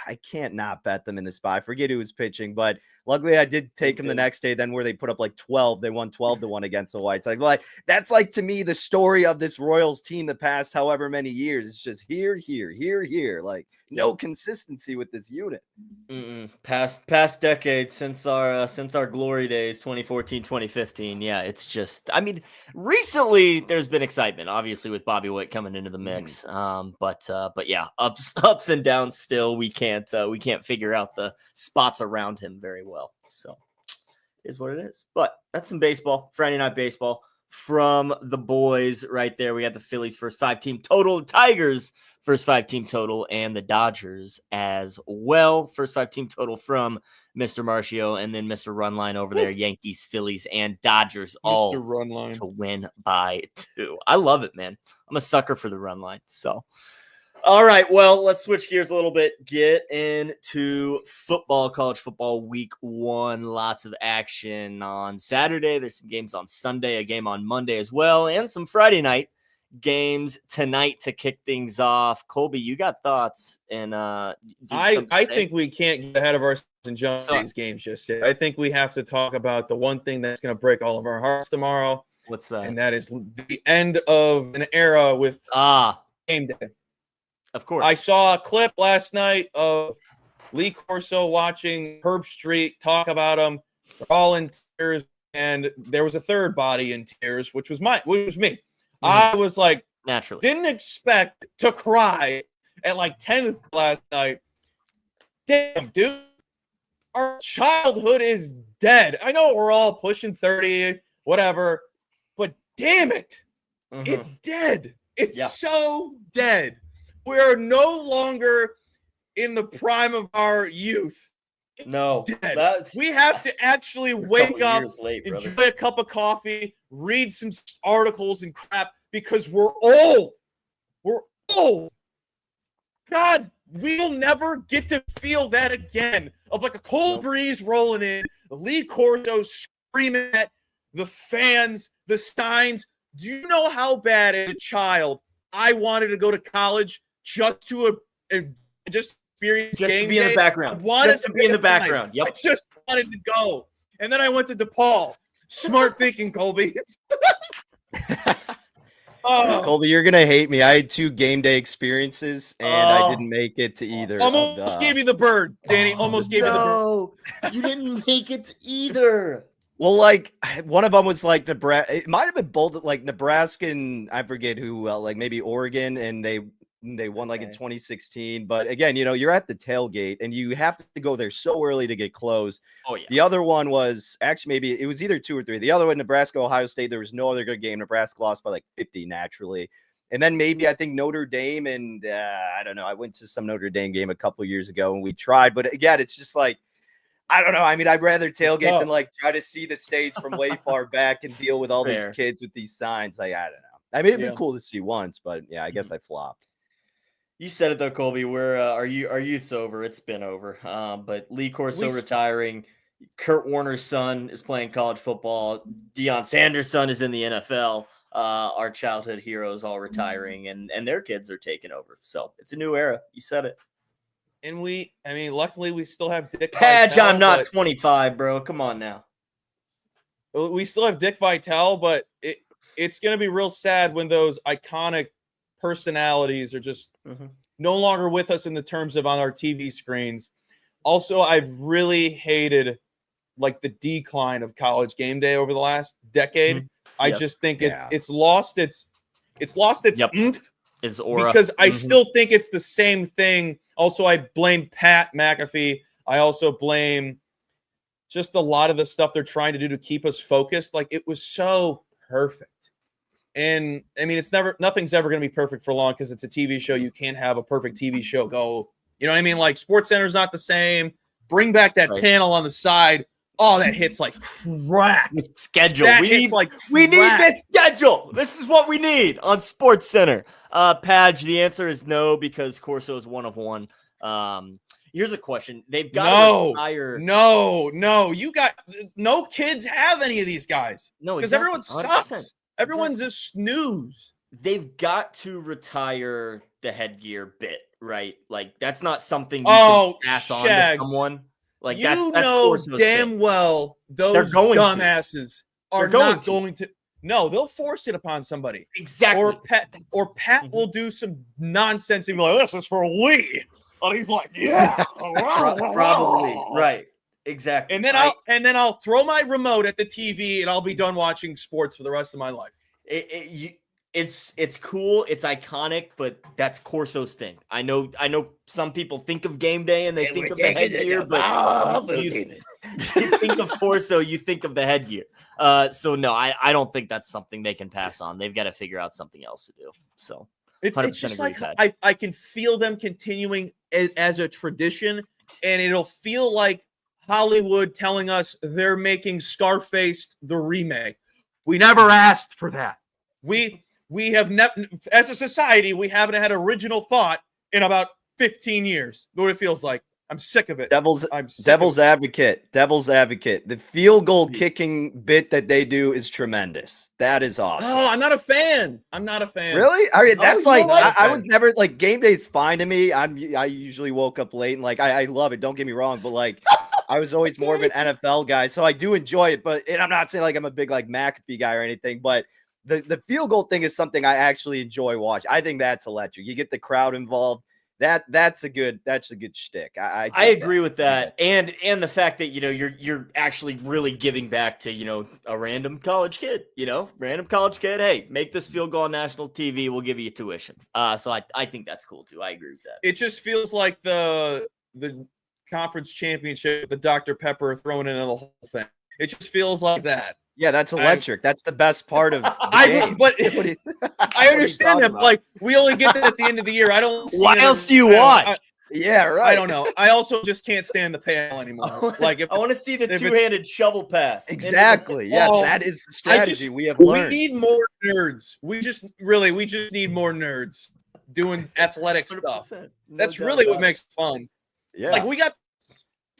I can't not bet them in this spot. I forget who was pitching, but luckily I did take them the next day. Then where they put up like 12, they won 12-1 against the Whites. Like that's like to me the story of this Royals team the past however many years. It's just here. Like no consistency with this unit. Past decade since our glory days, 2014, 2015. Yeah, it's just. I mean, recently there's been excitement, obviously with Bobby Witt coming into the mix. But yeah, ups and downs still. We can't figure out the spots around him very well. So it is what it is. But that's some baseball, Friday night baseball from the boys right there. We got the Phillies first 5-team total, the Tigers first 5-team total, and the Dodgers as well. First 5-team total from Mr. Marcio, and then Mr. Runline over there. Yankees, Phillies, and Dodgers all to win by 2. I love it, man. I'm a sucker for the run line. So. All right, well, let's switch gears a little bit. Get into football, college football week 1. Lots of action on Saturday. There's some games on Sunday, a game on Monday as well, and some Friday night games tonight to kick things off. Colby, you got thoughts? And I think we can't get ahead of ourselves and jump these games just yet. I think we have to talk about the one thing that's going to break all of our hearts tomorrow. What's that? And that is the end of an era with game day. Of course. I saw a clip last night of Lee Corso watching Herb Street talk about him. They're all in tears, and there was a third body in tears, which was me. I was like, naturally didn't expect to cry at like 10th last night. Damn, dude. Our childhood is dead. I know we're all pushing 30, whatever, but damn it. It's dead. It's so dead. We are no longer in the prime of our youth. No, we have to actually wake up, enjoy a cup of coffee, read some articles and crap because we're old. We're old. God, we'll never get to feel that again of like a cold breeze rolling in, Lee Corso screaming at the fans, the Steins. Do you know how bad as a child I wanted to go to college just to experience just to be in the background. I wanted just to be in the background. Yep. I just wanted to go. And then I went to DePaul. Smart thinking, Colby. Colby, you're going to hate me. I had 2 game day experiences, and I didn't make it to either. Almost gave you the bird, Danny. Almost gave you the bird. You didn't make it to either. Well, like one of them was like Nebraska. It might have been both, like Nebraska and I forget who, like maybe Oregon, and they won like in 2016. But again, you're at the tailgate and you have to go there so early to get closed. Oh yeah. The other one was actually maybe it was either 2 or 3. The other one, Nebraska, Ohio State. There was no other good game. Nebraska lost by like 50 naturally. And then maybe I think Notre Dame and I don't know. I went to some Notre Dame game a couple years ago and we tried, but again, it's just like I don't know. I mean, I'd rather tailgate than like try to see the stage from way far back and deal with all these kids with these signs. Like I don't know. I mean, it'd Yeah. be cool to see once, but yeah, I guess I flopped. You said it though, Colby. We're our youth's over. It's been over. But Lee Corso retiring. Kurt Warner's son is playing college football. Deion Sanders' son is in the NFL. Our childhood heroes all retiring, and their kids are taking over. So it's a new era. You said it. And luckily we still have Dick Padge, Vitale, I'm not 25, bro. Come on now. We still have Dick Vitale, but it's going to be real sad when those iconic personalities are just no longer with us in the terms of on our TV screens. Also, I've really hated like the decline of College Game Day over the last decade. I just think it's lost its oomph. Its aura. Because I still think it's the same thing. Also, I blame Pat McAfee. I also blame just a lot of the stuff they're trying to do to keep us focused. Like, it was so perfect. And I mean, nothing's ever going to be perfect for long because it's a TV show. You can't have a perfect TV show go, you know what I mean? Like, SportsCenter's not the same. Bring back that panel on the side. Oh, that hits like crack. The schedule. We need this schedule. This is what we need on SportsCenter. Padge, the answer is no, because Corso is one of one. Here's a question. They've got to retire. No. No kids have any of these guys. No, because everyone sucks. Everyone's a snooze. They've got to retire the headgear bit, right? Like, that's not something you can pass on to someone. Like, that's Corso's damn thing. Well those dumbasses are not going to. No, they'll force it upon somebody. Exactly. Or Pat will do some nonsense and be like, "This is for Lee," and he's like, "Yeah, probably right." Exactly. And then I'll throw my remote at the TV and I'll be done watching sports for the rest of my life. It's cool, it's iconic, but that's Corso's thing. I know some people think of Game Day and they think of the headgear, but you think of Corso, you think of the headgear. So no, I don't think that's something they can pass on. They've got to figure out something else to do. So it's just like I can feel them continuing it as a tradition, and it'll feel like Hollywood telling us they're making Scarface the remake. We never asked for that. We have never, as a society, we haven't had original thought in about 15 years. What it feels like. I'm sick of it. Devil's advocate. The field goal kicking bit that they do is tremendous. That is awesome. Oh, I'm not a fan. Really? I mean, that's I was never like, Game Day's fine to me. I usually woke up late and like I love it. Don't get me wrong, but like I was always more of an NFL guy, so I do enjoy it. But I'm not saying like I'm a big like McAfee guy or anything, but the field goal thing is something I actually enjoy watching. I think that's electric. You get the crowd involved. That's a good shtick. I agree with that. And the fact that, you're actually really giving back to, a random college kid, hey, make this field goal on national TV. We'll give you tuition. So I think that's cool too. I agree with that. It just feels like the conference championship, the Dr. Pepper thrown into the whole thing. It just feels like that. Yeah, that's electric. That's the best part of the game. But I understand that. Like, we only get that at the end of the year. I don't. What else do you watch? Yeah, right. I don't know. I also just can't stand the panel anymore. Like, I want to see the two-handed shovel pass. Exactly. Yes, that is the strategy we have learned. We need more nerds. We just need more nerds doing athletic stuff. That's really what makes it fun. Yeah. Like, we got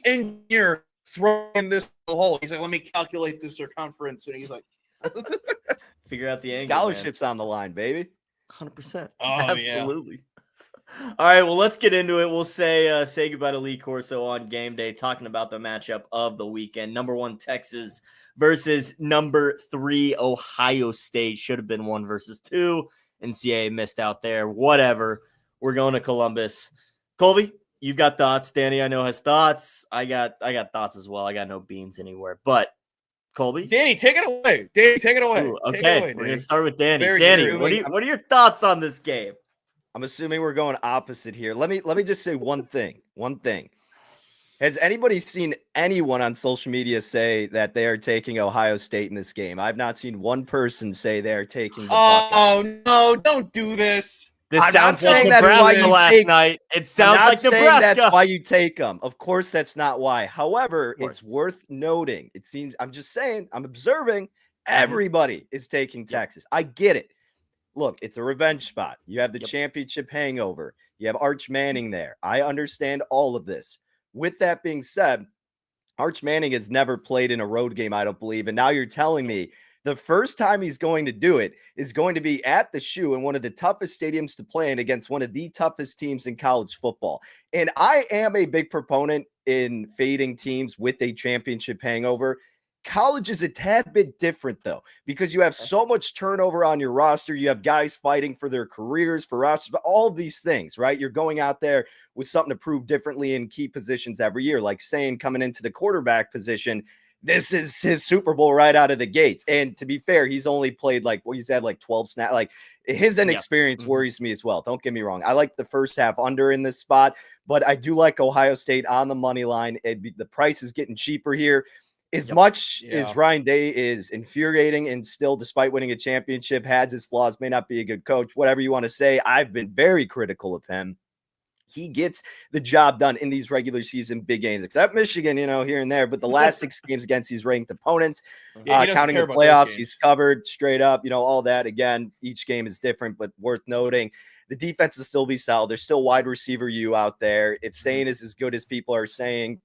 engineer throwing this hole. He's like, let me calculate the circumference. And he's like, figure out the angle. Scholarships on the line, baby. 100%. Oh, absolutely. Yeah. All right, well, let's get into it. We'll say goodbye to Lee Corso on Game Day, talking about the matchup of the weekend. Number 1 Texas versus number 3 Ohio State. Should have been 1 versus 2. NCAA missed out there. Whatever. We're going to Columbus. Colby, you've got thoughts. Danny, I know, has thoughts. I got thoughts as well. I got no beans anywhere. But Colby, Danny, take it away. Ooh, okay, we're gonna start with Danny. Danny, what are your thoughts on this game? I'm assuming we're going opposite here. Let me just say one thing. Has anybody seen anyone on social media say that they are taking Ohio State in this game? I've not seen one person say they are taking the Buckeyes. Oh no, don't do this. This sounds like Nebraska last night. It sounds like Nebraska. That's why you take them. Of course, that's not why. However, it's worth noting. It seems, I'm just saying, I'm observing, everybody is taking Texas. I get it. look, it's a revenge spot. You have the championship hangover. You have Arch Manning there. I understand all of this. With that being said, Arch Manning has never played in a road game, I don't believe. And now you're telling me the first time he's going to do it is going to be at the Shoe in one of the toughest stadiums to play in against one of the toughest teams in college football. And I am a big proponent in fading teams with a championship hangover. College is a tad bit different, though, because you have so much turnover on your roster. You have guys fighting for their careers, for rosters, but all of these things, right? You're going out there with something to prove differently in key positions every year. Like saying coming into the quarterback position, this is his Super Bowl right out of the gates. And to be fair, he's only played he's had 12 snaps. Like his inexperience worries me as well. Don't get me wrong. I like the first half under in this spot, but I do like Ohio State on the money line. The price is getting cheaper here. As much as Ryan Day is infuriating and still, despite winning a championship, has his flaws, may not be a good coach, whatever you want to say, I've been very critical of him. He gets the job done in these regular season big games, except Michigan, here and there. But the last 6 games against these ranked opponents, counting the playoffs, he's covered straight up, all that. Again, each game is different, but worth noting. The defense will still be solid. There's still wide receiver you out there. If Stain is as good as people are saying,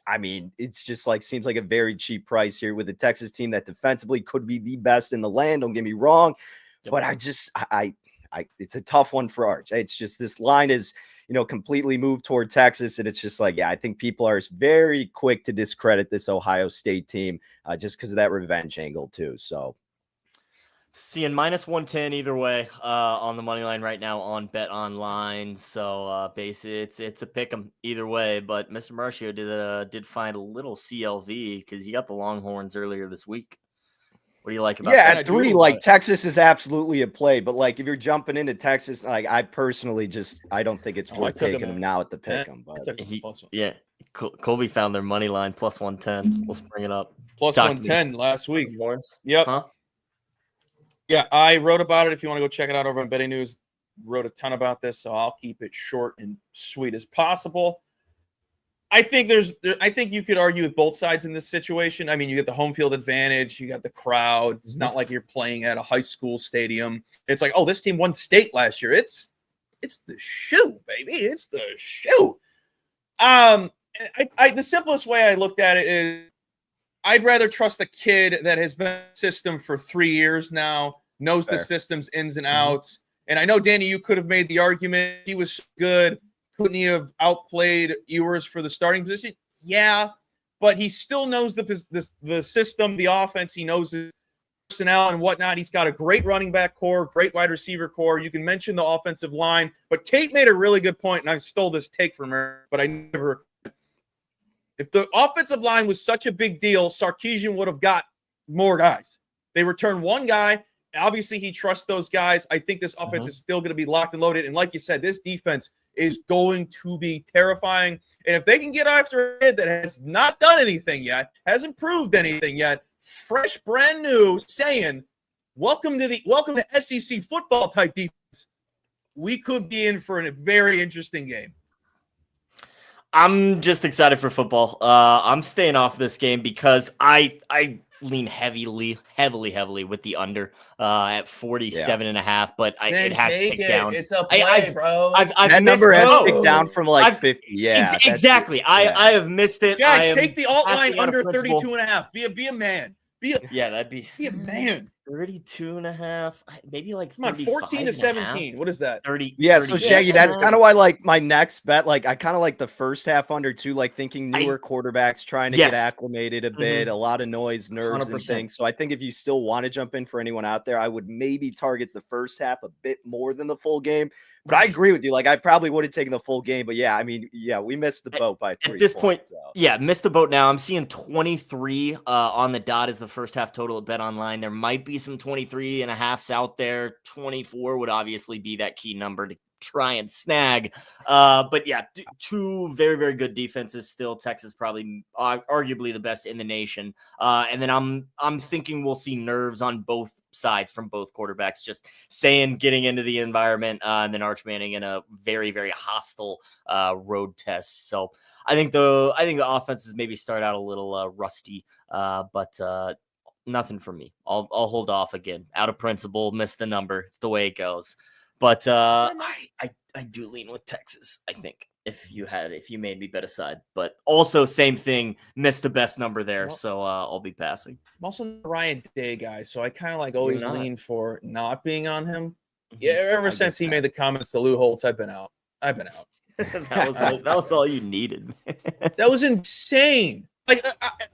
I mean, it's just seems like a very cheap price here with a Texas team that defensively could be the best in the land. Don't get me wrong, but it's a tough one for Arch. It's just this line is, completely moved toward Texas, and it's just I think people are very quick to discredit this Ohio State team just because of that revenge angle too. So. Seeing -110 either way on the money line right now on Bet Online. So basically, it's a pick 'em either way. But Mr. Marcio did find a little CLV because you got the Longhorns earlier this week. What do you like about that? At 3, Texas is absolutely a play. But if you're jumping into Texas, I personally I don't think it's worth taking them now at the pick 'em. But Colby found their money line +110. Let's bring it up. +110 last week. Yep. Huh? Yeah, I wrote about it. If you want to go check it out over on Betting News, wrote a ton about this, so I'll keep it short and sweet as possible. I think you could argue with both sides in this situation. I mean, you get the home field advantage, you got the crowd. It's not like you're playing at a high school stadium. It's like, oh, this team won state last year. It's the Shoe, baby. It's the Shoe. The simplest way I looked at it is, I'd rather trust a kid that has been in the system for 3 years now, knows the system's ins and outs. And I know, Danny, you could have made the argument he was good. Couldn't he have outplayed Ewers for the starting position? Yeah, but he still knows the system, the offense. He knows his personnel and whatnot. He's got a great running back core, great wide receiver core. You can mention the offensive line. But Kate made a really good point, and I stole this take from her, but I never – if the offensive line was such a big deal, Sarkisian would have got more guys. They returned one guy. Obviously, he trusts those guys. I think this offense is still going to be locked and loaded. And like you said, this defense is going to be terrifying. And if they can get after a kid that has not done anything yet, hasn't proved anything yet, fresh, brand new, saying, welcome to SEC football type defense, we could be in for a very interesting game. I'm just excited for football. I'm staying off this game because I lean heavily with the under at 47.5, but it has ticked down. It's a play, bro. That number has ticked down from 50. Yeah, exactly. I have missed it. Jax, take the alt line under 32.5. Be a man. That'd be a man. 32.5, maybe come on, 14 to 17. What is that? 30. Yeah, so Shaggy, that's kind of why my next bet, I kind of like the first half under too, thinking newer quarterbacks trying to get acclimated a bit, a lot of noise, nerves 100%. And things. So I think if you still want to jump in for anyone out there, I would maybe target the first half a bit more than the full game. But I agree with you. I probably would have taken the full game, but we missed the boat by 3 at this point. So. Missed the boat now. I'm seeing 23 on the dot as the first half total at Bet Online. There might be some 23.5s out there. 24 would obviously be that key number to try and snag. But two very, very good defenses still. Texas probably arguably the best in the nation. And then I'm thinking we'll see nerves on both sides from both quarterbacks, just getting into the environment, and then Arch Manning in a very, very hostile road test. So I think the offenses maybe start out a little rusty, but nothing for me. I'll hold off again. Out of principle, miss the number. It's the way it goes. But I do lean with Texas, I think, if you made me bet a side. But also same thing, missed the best number there, so I'll be passing. I'm also not a Ryan Day guy, so I kind of like You're always not. lean for not being on him. Mhm. Yeah, ever I since get he made the comments to Lou Holtz, I've been out. that was all you needed. That was insane. Like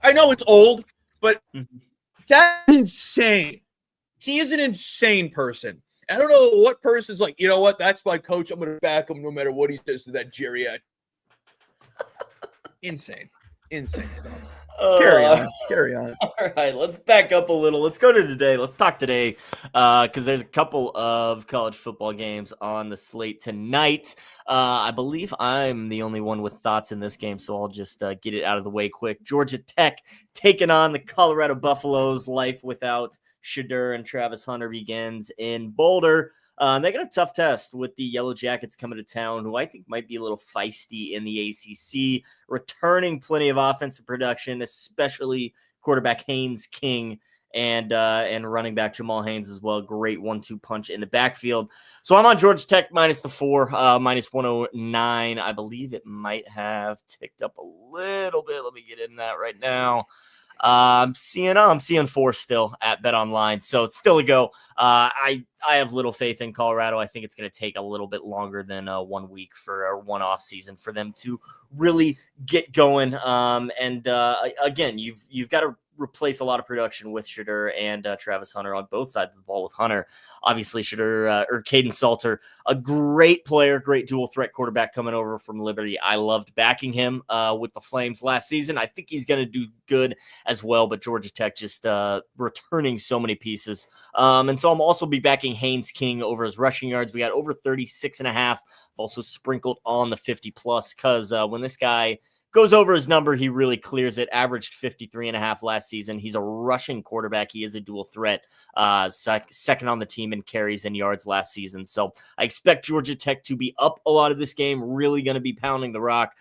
I know it's old, but that's insane. He is an insane person. I don't know what person's like, you know what? That's my coach. I'm going to back him no matter what he says to that geriatric. Insane stuff. Carry on. All right, let's back up a little. Let's go to today. Let's talk today because there's a couple of college football games on the slate tonight. I believe I'm the only one with thoughts in this game, so I'll just get it out of the way quick. Georgia Tech taking on the Colorado Buffaloes. Life without Shedeur and Travis Hunter begins in Boulder. They got a tough test with the Yellow Jackets coming to town, who I think might be a little feisty in the ACC, returning plenty of offensive production, especially quarterback Haynes King and running back Jamal Haynes as well. Great 1-2 punch in the backfield. So I'm on Georgia Tech minus the 4, minus 109. I believe it might have ticked up a little bit. Let me get in that right now. I'm seeing 4 still at Bet Online, so it's still a go. I have little faith in Colorado. I think it's going to take a little bit longer than 1 week or one off season for them to really get going. Again, you've got to replace a lot of production with Shedeur and Travis Hunter on both sides of the ball with Hunter. Obviously, Shedeur or Caden Salter, a great player, great dual threat quarterback coming over from Liberty. I loved backing him with the Flames last season. I think he's going to do good as well, but Georgia Tech just returning so many pieces. And so I'm also be backing Haynes King over his rushing yards. We got over 36.5, also sprinkled on the 50 plus because when this guy goes over his number, he really clears it. Averaged 53.5 last season. He's a rushing quarterback. He is a dual threat, second on the team in carries and yards last season. So I expect Georgia Tech to be up a lot of this game, really going to be pounding the rock,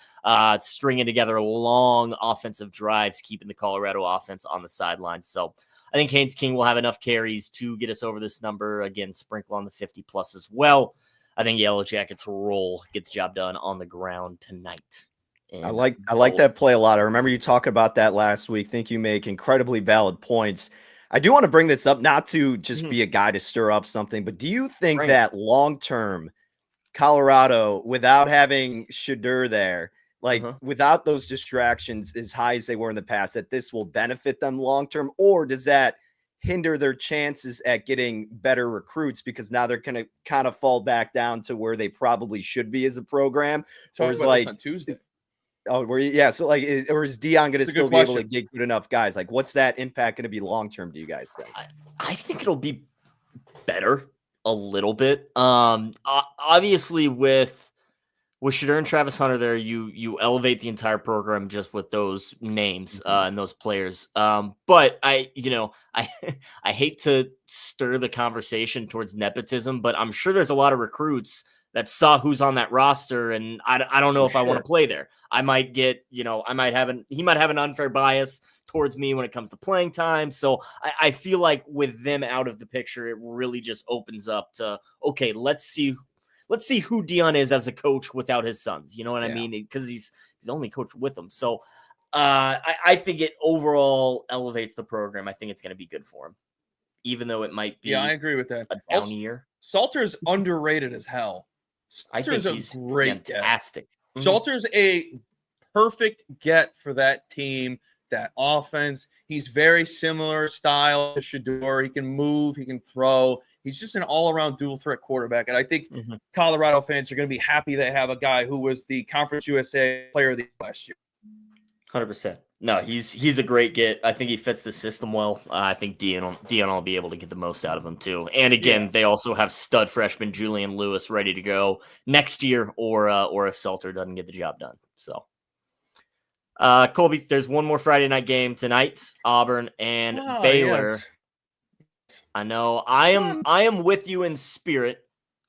stringing together long offensive drives, keeping the Colorado offense on the sidelines. So I think Haynes King will have enough carries to get us over this number. Again, sprinkle on the 50 plus as well. I think Yellow Jackets will roll, get the job done on the ground tonight. I like that play a lot. I remember you talking about that last week. Think you make incredibly valid points. I do want to bring this up, not to just be a guy to stir up something, but do you think that long-term Colorado, without having Shedeur there, without those distractions as high as they were in the past, that this will benefit them long-term, or does that hinder their chances at getting better recruits because now they're going to kind of fall back down to where they probably should be as a program? Or is like on Tuesday? So is Dion going to still be able to get good enough guys? Like, what's that impact going to be long term? Do you guys think? I think it'll be better a little bit. Obviously with Shedeur and Travis Hunter there, you elevate the entire program just with those names and those players. But I hate to stir the conversation towards nepotism, but I'm sure there's a lot of recruits that saw who's on that roster, and I don't know if I want to play there. I might get, he might have an unfair bias towards me when it comes to playing time. So I feel like with them out of the picture, it really just opens up to, okay, let's see who Dion is as a coach without his sons. You know what I mean? Because he's only coached with them. So I think it overall elevates the program. I think it's going to be good for him, even though it might be. Yeah, I agree with that. A down year. Salter's underrated as hell. Salter's I think he's great fantastic. Salter's a perfect get for that team, that offense. He's very similar style to Shedeur. He can move, he can throw. He's just an all-around dual threat quarterback. And I think Colorado fans are going to be happy they have a guy who was the Conference USA Player of the Year last year. 100%. No, he's a great get. I think he fits the system well. I think Dion will be able to get the most out of him too. And again, they also have stud freshman Julian Lewis ready to go next year, or if Salter doesn't get the job done. So, Colby, there's one more Friday night game tonight: Auburn and Baylor. Yes. I know I am with you in spirit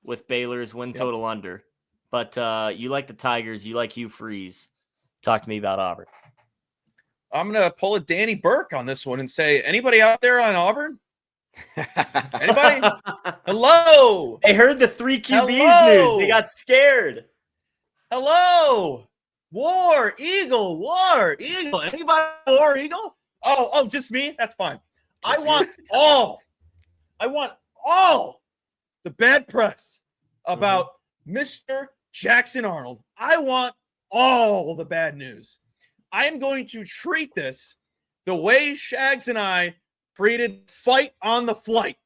with Baylor's win total under, but you like the Tigers, you like Hugh Freeze. Talk to me about Auburn. I'm going to pull a Danny Burke on this one and say, anybody out there on Auburn? Anybody? Hello. They heard the 3 QBs news. They got scared. Hello. War Eagle. Anybody War Eagle? Oh, just me? That's fine. I want all the bad press about Mr. Jackson Arnold. I want all the bad news. I am going to treat this the way Shags and I treated Fight on the Flight.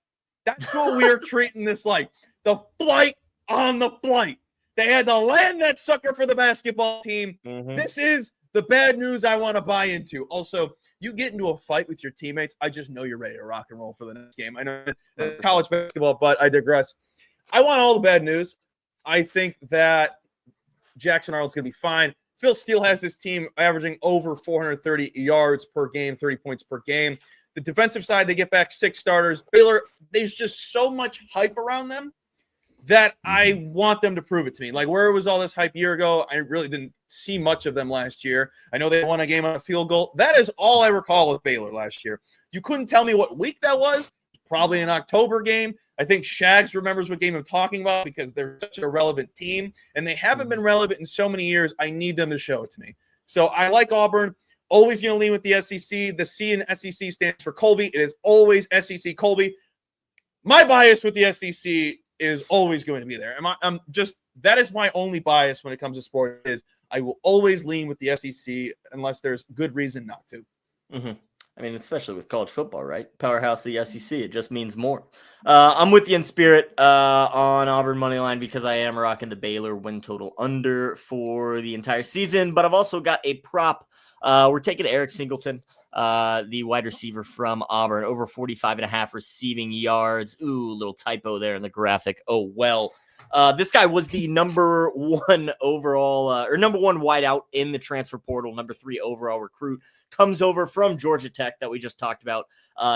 That's what we're treating this like. The flight on the flight. They had to land that sucker for the basketball team. This is the bad news I want to buy into. Also, you get into a fight with your teammates, I just know you're ready to rock and roll for the next game. I know college basketball, but I digress. I want all the bad news. I think that Jackson Arnold's going to be fine. Phil Steele has this team averaging over 430 yards per game, 30 points per game. The defensive side, they get back 6 starters. Baylor, there's just so much hype around them that I want them to prove it to me. Like, where was all this hype a year ago? I really didn't see much of them last year. I know they won a game on a field goal. That is all I recall with Baylor last year. You couldn't tell me what week that was. Probably an October game. I think Shags remembers what game I'm talking about because they're such a relevant team, and they haven't been relevant in so many years. I need them to show it to me. So I like Auburn. Always going to lean with the SEC. The C in SEC stands for Colby. It is always SEC Colby. My bias with the SEC is always going to be there. That is my only bias when it comes to sport is I will always lean with the SEC unless there's good reason not to. I mean, especially with college football, right? Powerhouse of the SEC. It just means more. I'm with you in spirit on Auburn money line because I am rocking the Baylor win total under for the entire season. But I've also got a prop. We're taking Eric Singleton, the wide receiver from Auburn, over 45.5 receiving yards. Ooh, little typo there in the graphic. Oh, well. This guy was the number 1 overall or number 1 wideout in the transfer portal, number 3 overall recruit, comes over from Georgia Tech that we just talked about.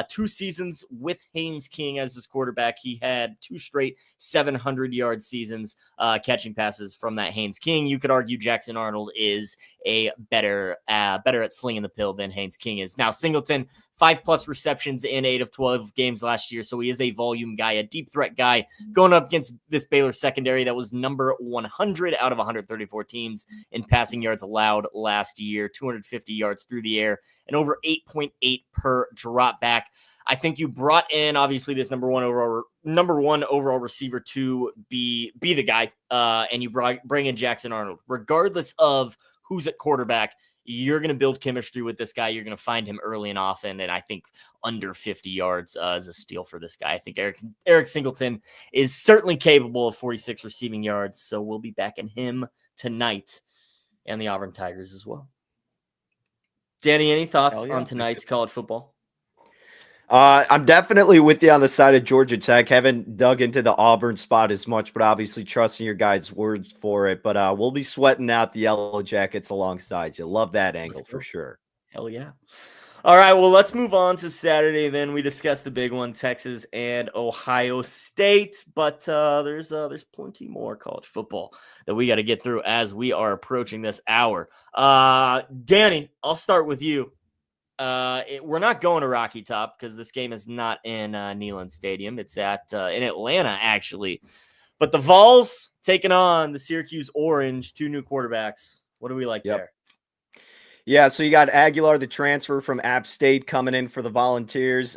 2 seasons with Haynes King as his quarterback. He had 2 straight 700-yard seasons catching passes from that Haynes King. You could argue Jackson Arnold is a better at slinging the pill than Haynes King is. Now, Singleton, 5+ receptions in 8 of 12 games last year. So he is a volume guy, a deep threat guy going up against this Baylor secondary that was number 100 out of 134 teams in passing yards allowed last year, 250 yards through the air and over 8.8 per drop back. I think you brought in obviously this number one overall receiver to be the guy, and you bring in Jackson Arnold, regardless of who's at quarterback. You're going to build chemistry with this guy. You're going to find him early and often. And I think under 50 yards is a steal for this guy. I think Eric Singleton is certainly capable of 46 receiving yards. So we'll be backing him tonight and the Auburn Tigers as well. Danny, any thoughts on tonight's college football? I'm definitely with you on the side of Georgia Tech. Haven't dug into the Auburn spot as much, but obviously trusting your guys' words for it. But we'll be sweating out the Yellow Jackets alongside you. Love that angle for sure. Hell yeah. All right, well, let's move on to Saturday. Then we discuss the big one, Texas and Ohio State. But there's plenty more college football that we got to get through as we are approaching this hour. Danny, I'll start with you. We're not going to Rocky Top because this game is not in Neyland Stadium. It's in Atlanta, actually. But the Vols taking on the Syracuse Orange, 2 new quarterbacks. What do we like there? Yeah, so you got Aguilar, the transfer from App State, coming in for the Volunteers.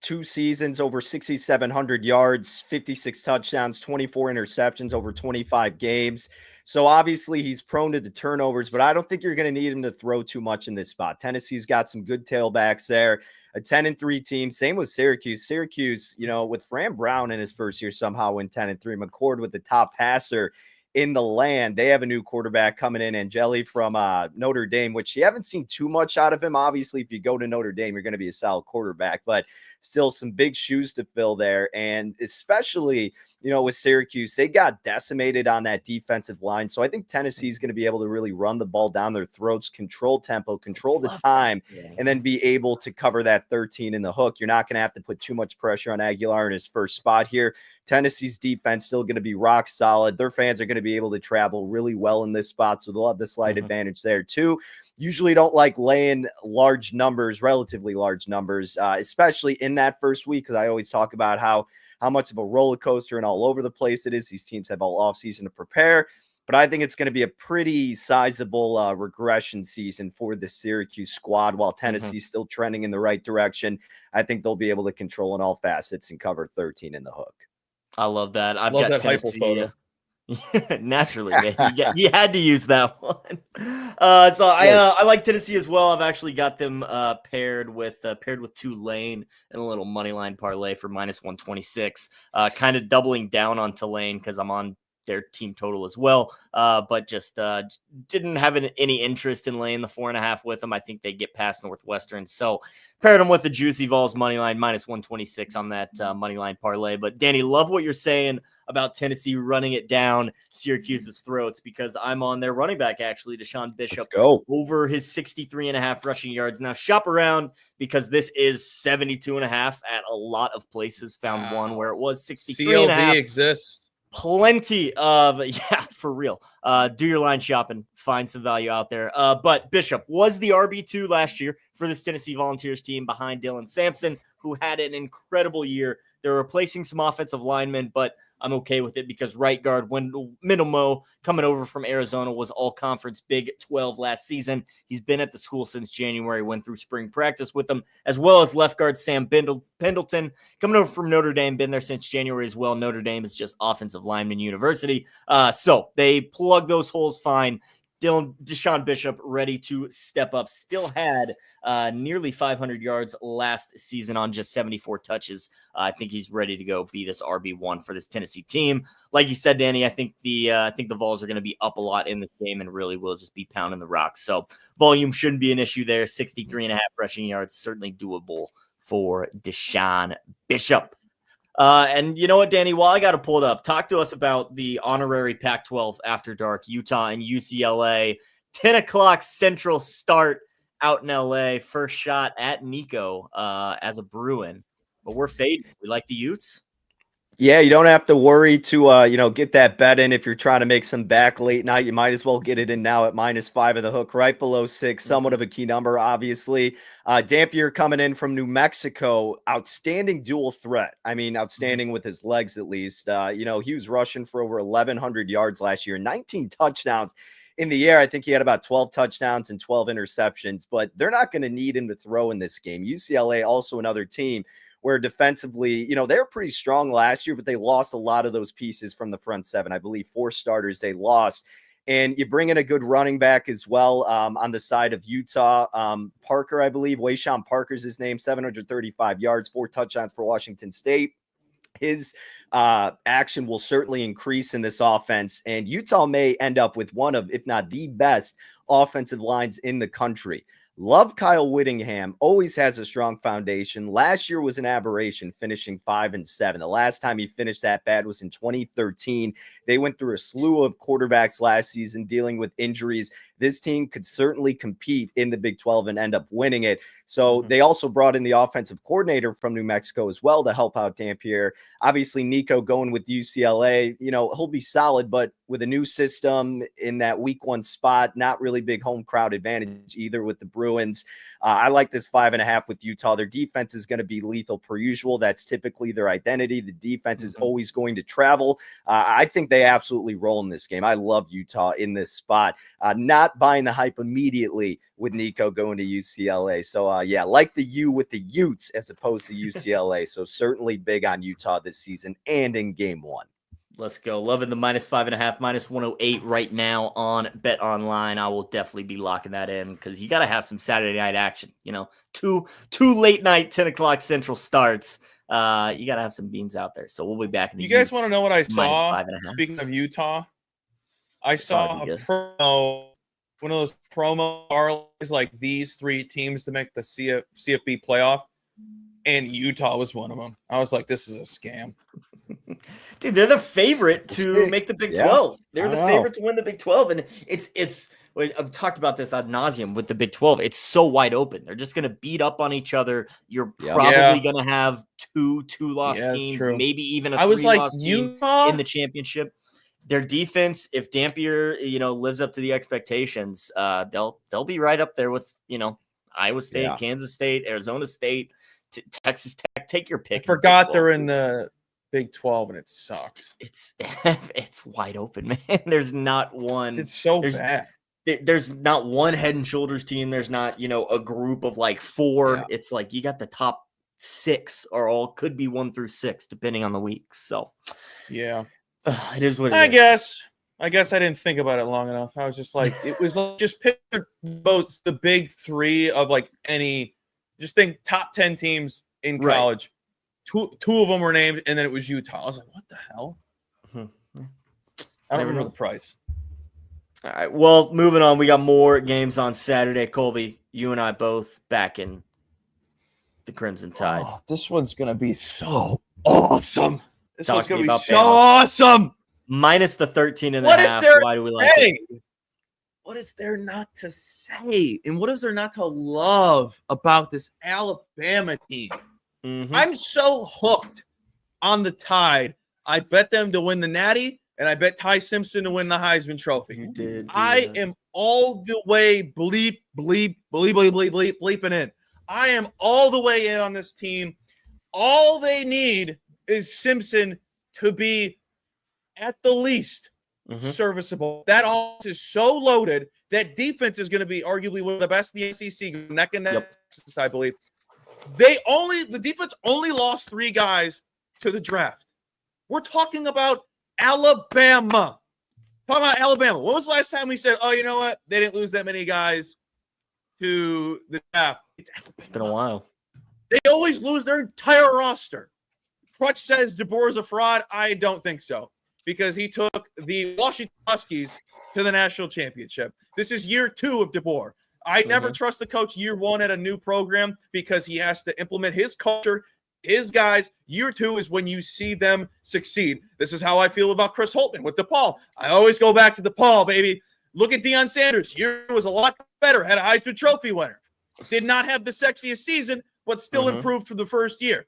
2 seasons, over 6,700 yards, 56 touchdowns, 24 interceptions over 25 games. So obviously he's prone to the turnovers, but I don't think you're going to need him to throw too much in this spot. Tennessee's got some good tailbacks there, a 10-3 team. Same with Syracuse. Syracuse, with Fran Brown in his first year somehow went 10-3. McCord with the top passer in the land. They have a new quarterback coming in, Angeli from Notre Dame, which you haven't seen too much out of him. Obviously, if you go to Notre Dame, you're going to be a solid quarterback, but still some big shoes to fill there. And especially with Syracuse, they got decimated on that defensive line. So I think Tennessee is going to be able to really run the ball down their throats, control tempo, control the time, and then be able to cover that 13 in the hook. You're not going to have to put too much pressure on Aguilar in his first spot here. Tennessee's defense still going to be rock solid. Their fans are going to be able to travel really well in this spot, so they'll have the slight advantage there too. Usually don't like laying large numbers, relatively large numbers, especially in that first week, because I always talk about how much of a roller coaster and all over the place it is. These teams have all offseason to prepare, but I think it's going to be a pretty sizable regression season for the Syracuse squad. While Tennessee's still trending in the right direction, I think they'll be able to control in all facets and cover 13 in the hook. I love that. I've Love got that Tennessee. photo. Naturally, man. You had to use that one. I like Tennessee as well. I've actually got them paired with Tulane and a little money line parlay for -126. Kind of doubling down on Tulane because I'm on their team total as well. But just didn't have any interest in laying the 4.5 with them. I think they get past Northwestern. So paired them with the Juicy Vols money line -126 on that money line parlay. But Danny, love what you're saying about Tennessee running it down Syracuse's throats, because I'm on their running back, actually, Deshaun Bishop, over his 63.5 rushing yards. Now shop around, because this is 72.5 at a lot of places. Found one where it was 63.5. CLV exists. Plenty of, for real. Do your line shopping, find some value out there. But Bishop was the RB2 last year for this Tennessee Volunteers team behind Dylan Sampson, who had an incredible year. They're replacing some offensive linemen, but I'm okay with it because right guard Wendell Minimo, coming over from Arizona, was all-conference Big 12 last season. He's been at the school since January, went through spring practice with them, as well as left guard Sam Pendleton, coming over from Notre Dame, been there since January as well. Notre Dame is just offensive lineman university. So they plug those holes fine. Deshaun Bishop ready to step up. Still had nearly 500 yards last season on just 74 touches. I think he's ready to go be this RB1 for this Tennessee team. Like you said, Danny, I think the Vols are going to be up a lot in this game and really will just be pounding the rocks. So volume shouldn't be an issue there. 63.5 rushing yards, certainly doable for Deshaun Bishop. And you know what, Danny, while I got to pull it up, talk to us about the honorary Pac-12 After Dark, Utah and UCLA, 10 o'clock Central start out in LA. First shot at Nico as a Bruin, but we're fading. We like the Utes. Yeah, you don't have to worry to, get that bet in. If you're trying to make some back late night, you might as well get it in now at -5 of the hook, right below 6, somewhat of a key number, obviously. Dampier coming in from New Mexico, outstanding dual threat. I mean, outstanding with his legs, at least. He was rushing for over 1,100 yards last year, 19 touchdowns. In the air, I think he had about 12 touchdowns and 12 interceptions, but they're not going to need him to throw in this game. UCLA, also another team where defensively, they were pretty strong last year, but they lost a lot of those pieces from the front seven. I believe 4 starters they lost. And you bring in a good running back as well on the side of Utah. Parker, I believe, Wayshawn Parker's his name, 735 yards, 4 touchdowns for Washington State. His action will certainly increase in this offense, and Utah may end up with one of, if not the best, offensive lines in the country. Love Kyle Whittingham, always has a strong foundation. Last year was an aberration, finishing 5-7. The last time he finished that bad was in 2013. They went through a slew of quarterbacks last season dealing with injuries. This team could certainly compete in the Big 12 and end up winning it. So they also brought in the offensive coordinator from New Mexico as well to help out Dampier. Obviously, Nico going with UCLA, he'll be solid, but with a new system in that week 1 spot, not really big home crowd advantage either with the Bruins. I like this 5.5 with Utah. Their defense is going to be lethal per usual. That's typically their identity. The defense is always going to travel. I think they absolutely roll in this game. I love Utah in this spot. Not buying the hype immediately with Nico going to UCLA. So, like the U with the Utes as opposed to UCLA. So certainly big on Utah this season and in game 1. Let's go. Loving the -5.5, -108 right now on Bet Online. I will definitely be locking that in because you got to have some Saturday night action. Two late night 10 o'clock Central starts. You got to have some beans out there. So we'll be back in the You guys want to know what I saw? -5.5. Speaking of Utah, I saw a promo, one of those promo parlays like these 3 teams to make the CFB playoff, and Utah was one of them. I was like, this is a scam. Dude, they're the favorite to make the Big 12. They're the favorite to win the Big 12. And it's I've talked about this ad nauseum with the Big 12. It's so wide open. They're just going to beat up on each other. You're probably going to have two-loss teams, maybe even a three-loss team in the championship. Their defense, if Dampier, lives up to the expectations, they'll be right up there with, Iowa State, Kansas State, Arizona State, Texas Tech. Take your pick. I forgot they're in the Big 12 and it sucks. It's wide open, man. There's not one. It's so bad. There's not one head and shoulders team. There's not, a group of like four. Yeah. It's like you got the top 6 or all could be 1 through 6, depending on the week. So, yeah, it is what it is. I guess I didn't think about it long enough. I was just like, it was like, just picture both the big 3 of like just think top 10 teams in college. Two of them were named, and then it was Utah. I was like, what the hell? Mm-hmm. I don't remember the price. All right, well, moving on. We got more games on Saturday. Colby, you and I both back in the Crimson Tide. Oh, this one's going to be so awesome. This one's going to be so Bama. Awesome. Minus the 13.5. Why do we like it? What is there not to say? And what is there not to love about this Alabama team? Mm-hmm. I'm so hooked on the Tide. I bet them to win the Natty, and I bet Ty Simpson to win the Heisman Trophy. You did. I am all the way bleeping in. I am all the way in on this team. All they need is Simpson to be at the least serviceable. That offense is so loaded. That defense is going to be arguably one of the best in the SEC, neck and neck, I believe. The defense only lost 3 guys to the draft. We're talking about Alabama. When was the last time we said, oh, you know what? They didn't lose that many guys to the draft. It's been a while. They always lose their entire roster. Crutch says DeBoer is a fraud. I don't think so, because he took the Washington Huskies to the national championship. This is year 2 of DeBoer. I never trust the coach year 1 at a new program because he has to implement his culture, his guys. Year 2 is when you see them succeed. This is how I feel about Chris Holtmann with DePaul. I always go back to DePaul, baby. Look at Deion Sanders. Year was a lot better, had a Heisman Trophy winner. Did not have the sexiest season, but still improved from the first year.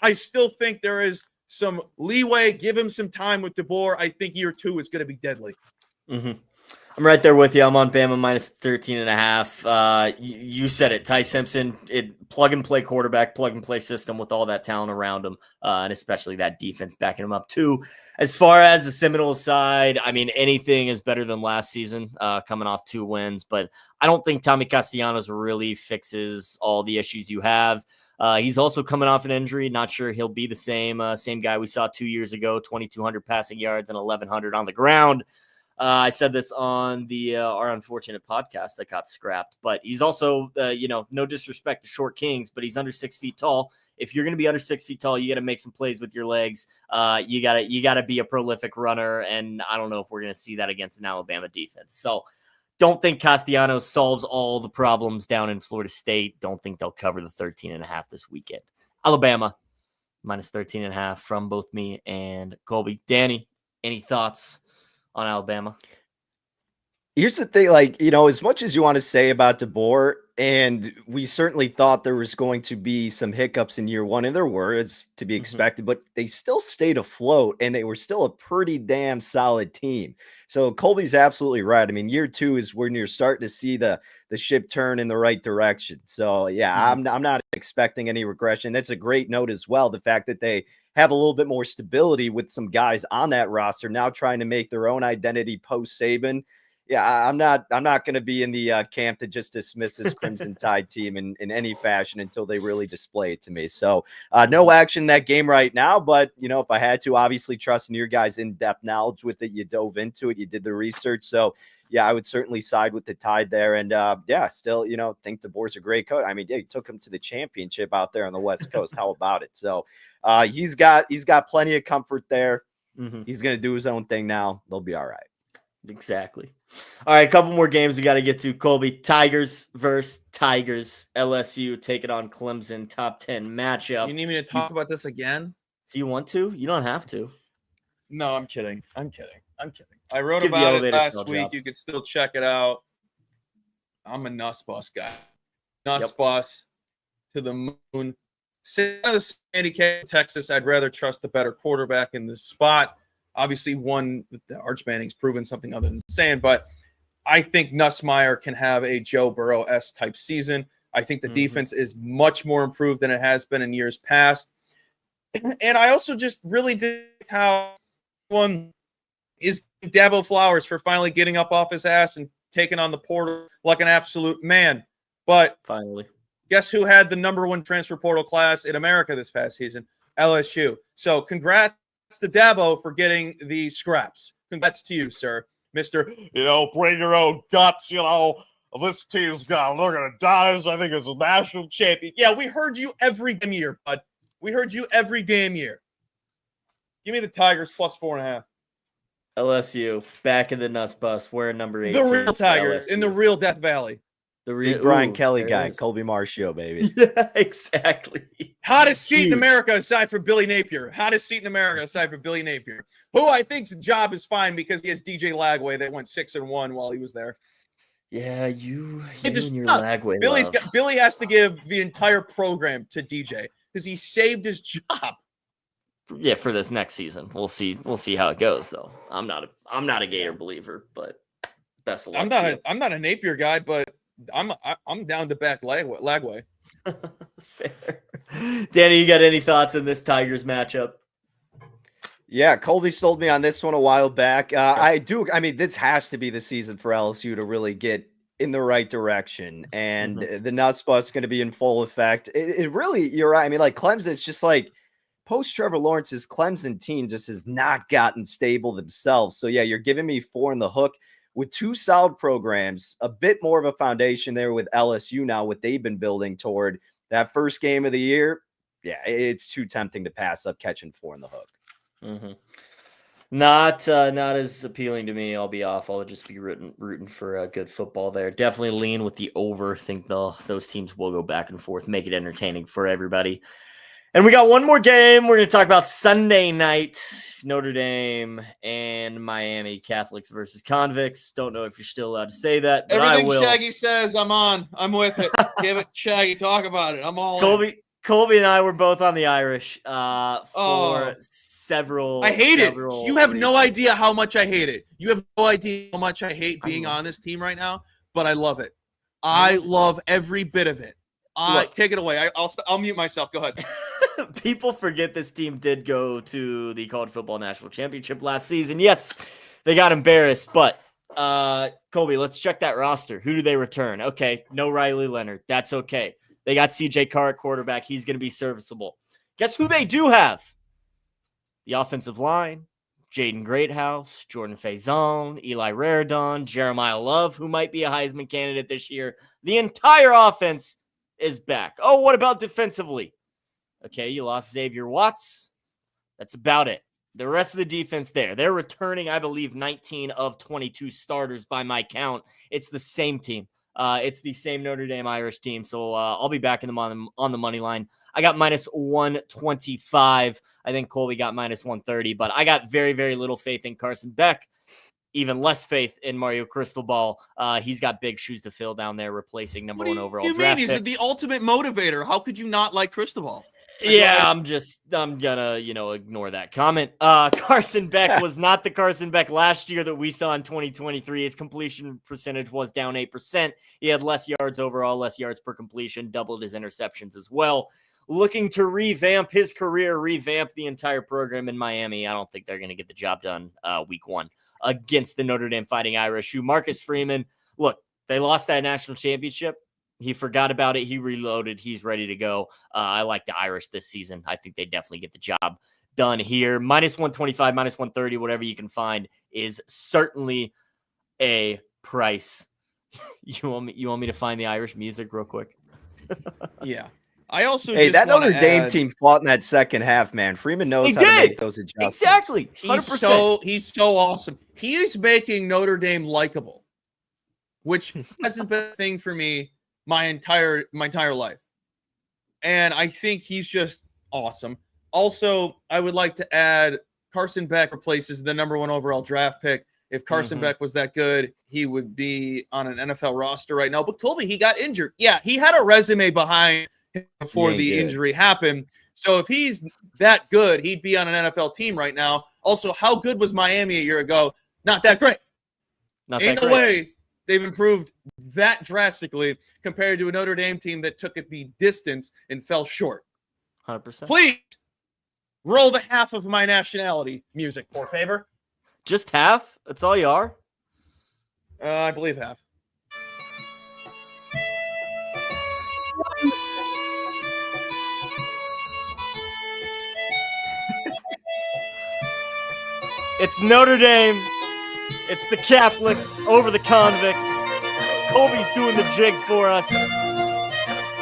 I still think there is some leeway. Give him some time with DeBoer. I think year 2 is going to be deadly. I'm right there with you. I'm on Bama minus 13.5. You said it. Ty Simpson, plug and play quarterback, plug and play system with all that talent around him, and especially that defense backing him up too. As far as the Seminoles side, I mean, anything is better than last season, coming off 2 wins, but I don't think Tommy Castellanos really fixes all the issues you have. He's also coming off an injury. Not sure he'll be the same guy we saw 2 years ago, 2,200 passing yards and 1,100 on the ground. I said this on the Our Unfortunate podcast that got scrapped, but he's also, no disrespect to short kings, but he's under 6 feet tall. If you're going to be under 6 feet tall, you got to make some plays with your legs. You got to be a prolific runner, and I don't know if we're going to see that against an Alabama defense. So don't think Castellanos solves all the problems down in Florida State. Don't think they'll cover the 13.5 this weekend. Alabama minus 13.5 from both me and Colby. Danny, any thoughts on Alabama? Here's the thing, as much as you want to say about DeBoer, and we certainly thought there was going to be some hiccups in year 1, and there were, as to be expected, but they still stayed afloat, and they were still a pretty damn solid team. So Colby's absolutely right. I mean, year 2 is when you're starting to see the ship turn in the right direction. So, yeah, I'm not expecting any regression. That's a great note as well, the fact that they have a little bit more stability with some guys on that roster now trying to make their own identity post-Saban. Yeah, I'm not going to be in the camp that just dismisses Crimson Tide team in any fashion until they really display it to me. So no action in that game right now, but if I had to, obviously trusting your guys' in-depth knowledge with it, you dove into it, you did the research. So yeah, I would certainly side with the Tide there. And still, think DeBoer's a great coach. I mean, he took him to the championship out there on the West Coast. How about it? So he's got plenty of comfort there. He's going to do his own thing now. They'll be all right. Exactly. All right, a couple more games we got to get to. Colby, Tigers versus Tigers. LSU taking on Clemson, top 10 matchup. You need me to talk about this again? Do you want to? You don't have to. No, I'm kidding. I wrote Give the about it elevator last spell week. job. You can still check it out. I'm a Nuss Bus guy. Nuss Yep. Bus to the moon. San Diego, Texas, I'd rather trust the better quarterback in this spot. Obviously, Arch Manning's proven something other than saying, but I think Nussmeier can have a Joe Burrow-esque type season. I think the defense is much more improved than it has been in years past. And I also just really did how one is Dabo Flowers for finally getting up off his ass and taking on the portal like an absolute man. But Finally. guess who had the number one transfer portal class in America this past season? LSU. So congrats to Dabo for getting the scraps. Congrats to you, sir. Mr. Bring your own guts, this team's got to look at it. Donis, I think it's a national champion. Yeah, we heard you every damn year, bud. We heard you every damn year. Give me the Tigers plus 4.5. LSU back in the Nuss Bus. We're number 18. The real Tigers in the real Death Valley. The real Big Brian Kelly guy, Colby Marshall, baby. Yeah, exactly. Hottest seat in America aside from Billy Napier. Hottest seat in America aside from Billy Napier, who I think's job is fine because he has DJ Lagway that went 6-1 while he was there. Yeah, you and your stop. Lagway. Billy has to give the entire program to DJ because he saved his job. Yeah, for this next season. We'll see how it goes though. I'm not a Gator believer, but best of luck. I'm not a Napier guy, but I'm down to back Lagway. Fair. Danny, you got any thoughts on this Tigers matchup? Yeah, Colby sold me on this one a while back. I mean, this has to be the season for LSU to really get in the right direction. And the Nuts Bus is going to be in full effect. It really, you're right. I mean, like Clemson, it's just like post Trevor Lawrence's Clemson team just has not gotten stable themselves. So yeah, you're giving me 4 in the hook with 2 solid programs, a bit more of a foundation there with LSU now, what they've been building toward that first game of the year. Yeah, it's too tempting to pass up catching 4 in the hook. Not as appealing to me. I'll be off. I'll just be rooting for good football there. Definitely lean with the over. Think those teams will go back and forth, make it entertaining for everybody. And we got one more game. We're going to talk about Sunday night, Notre Dame and Miami, Catholics versus convicts. Don't know if you're still allowed to say that, but everything I will. Shaggy says, I'm on. I'm with it. Give it, Shaggy. Talk about it. I'm all in. Colby and I were both on the Irish for several. I hate it. You have reasons. no idea how much I hate it. You have no idea how much I hate being on this team right now, but I love it. I love every bit of it. Take it away. I'll mute myself. Go ahead. People forget this team did go to the College Football National Championship last season. Yes, they got embarrassed, but Colby, let's check that roster. Who do they return? Okay, no Riley Leonard. That's okay. They got CJ Carr at quarterback. He's going to be serviceable. Guess who they do have? The offensive line, Jaden Greathouse, Jordan Faison, Eli Raridon, Jeremiah Love, who might be a Heisman candidate this year. The entire offense is back. Oh, what about defensively? Okay, you lost Xavier Watts. That's about it. The rest of the defense there. They're returning, I believe, 19 of 22 starters by my count. It's the same team. It's the same Notre Dame Irish team. So I'll be backing them on the money line. I got minus 125. I think Colby got minus 130, but I got very, very little faith in Carson Beck. Even less faith in Mario Cristobal. He's got big shoes to fill down there, replacing number 1 overall draft pick. He's the ultimate motivator. How could you not like Cristobal? Yeah, I'm gonna, ignore that comment. Carson Beck was not the Carson Beck last year that we saw in 2023. His completion percentage was down 8%. He had less yards overall, less yards per completion, doubled his interceptions as well. Looking to revamp his career, revamp the entire program in Miami. I don't think they're going to get the job done week 1 against the Notre Dame Fighting Irish, who Marcus Freeman, look, they lost that national championship. He forgot about it. He reloaded. He's ready to go. I like the Irish this season. I think they definitely get the job done here. Minus 125, minus 130, whatever you can find is certainly a price. You want me to find the Irish music real quick? Yeah. I also that Notre Dame team fought in that second half, man. Freeman knows how to make those adjustments. Exactly. 100%. He's so awesome. He is making Notre Dame likable, which hasn't been a thing for me my entire life. And I think he's just awesome. Also, I would like to add Carson Beck replaces the number 1 overall draft pick. If Carson Beck was that good, he would be on an NFL roster right now. But Colby, he got injured. Yeah, he had a resume behind him before the injury happened. So if he's that good, he'd be on an NFL team right now. Also, how good was Miami a year ago? Not that great. Ain't no way they've improved that drastically compared to a Notre Dame team that took it the distance and fell short. 100%. Please roll the half of my nationality music, for favor. Just half? That's all you are? I believe half. It's Notre Dame. It's the Catholics over the convicts. Colby's doing the jig for us.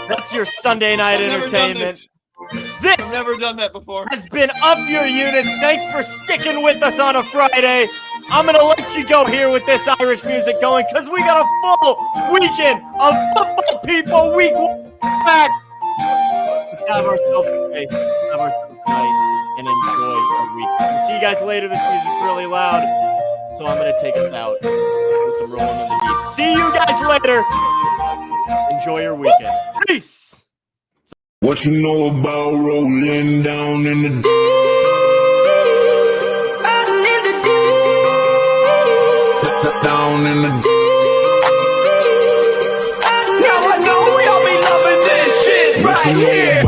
That's your Sunday night entertainment. This I've never done that before. Has been Up Your Units. Thanks for sticking with us on a Friday. I'm going to let you go here with this Irish music going because we got a full weekend of football, people. Week 1 back. Let's have ourselves a day. Have ourselves a night and enjoy our week. We'll see you guys later. This music's really loud, so I'm going to take us out with some rolling in the deep. See you guys later. Enjoy your weekend. Peace. What you know about rolling down in the deep? Down in the deep. Now I know y'all be loving this shit right here.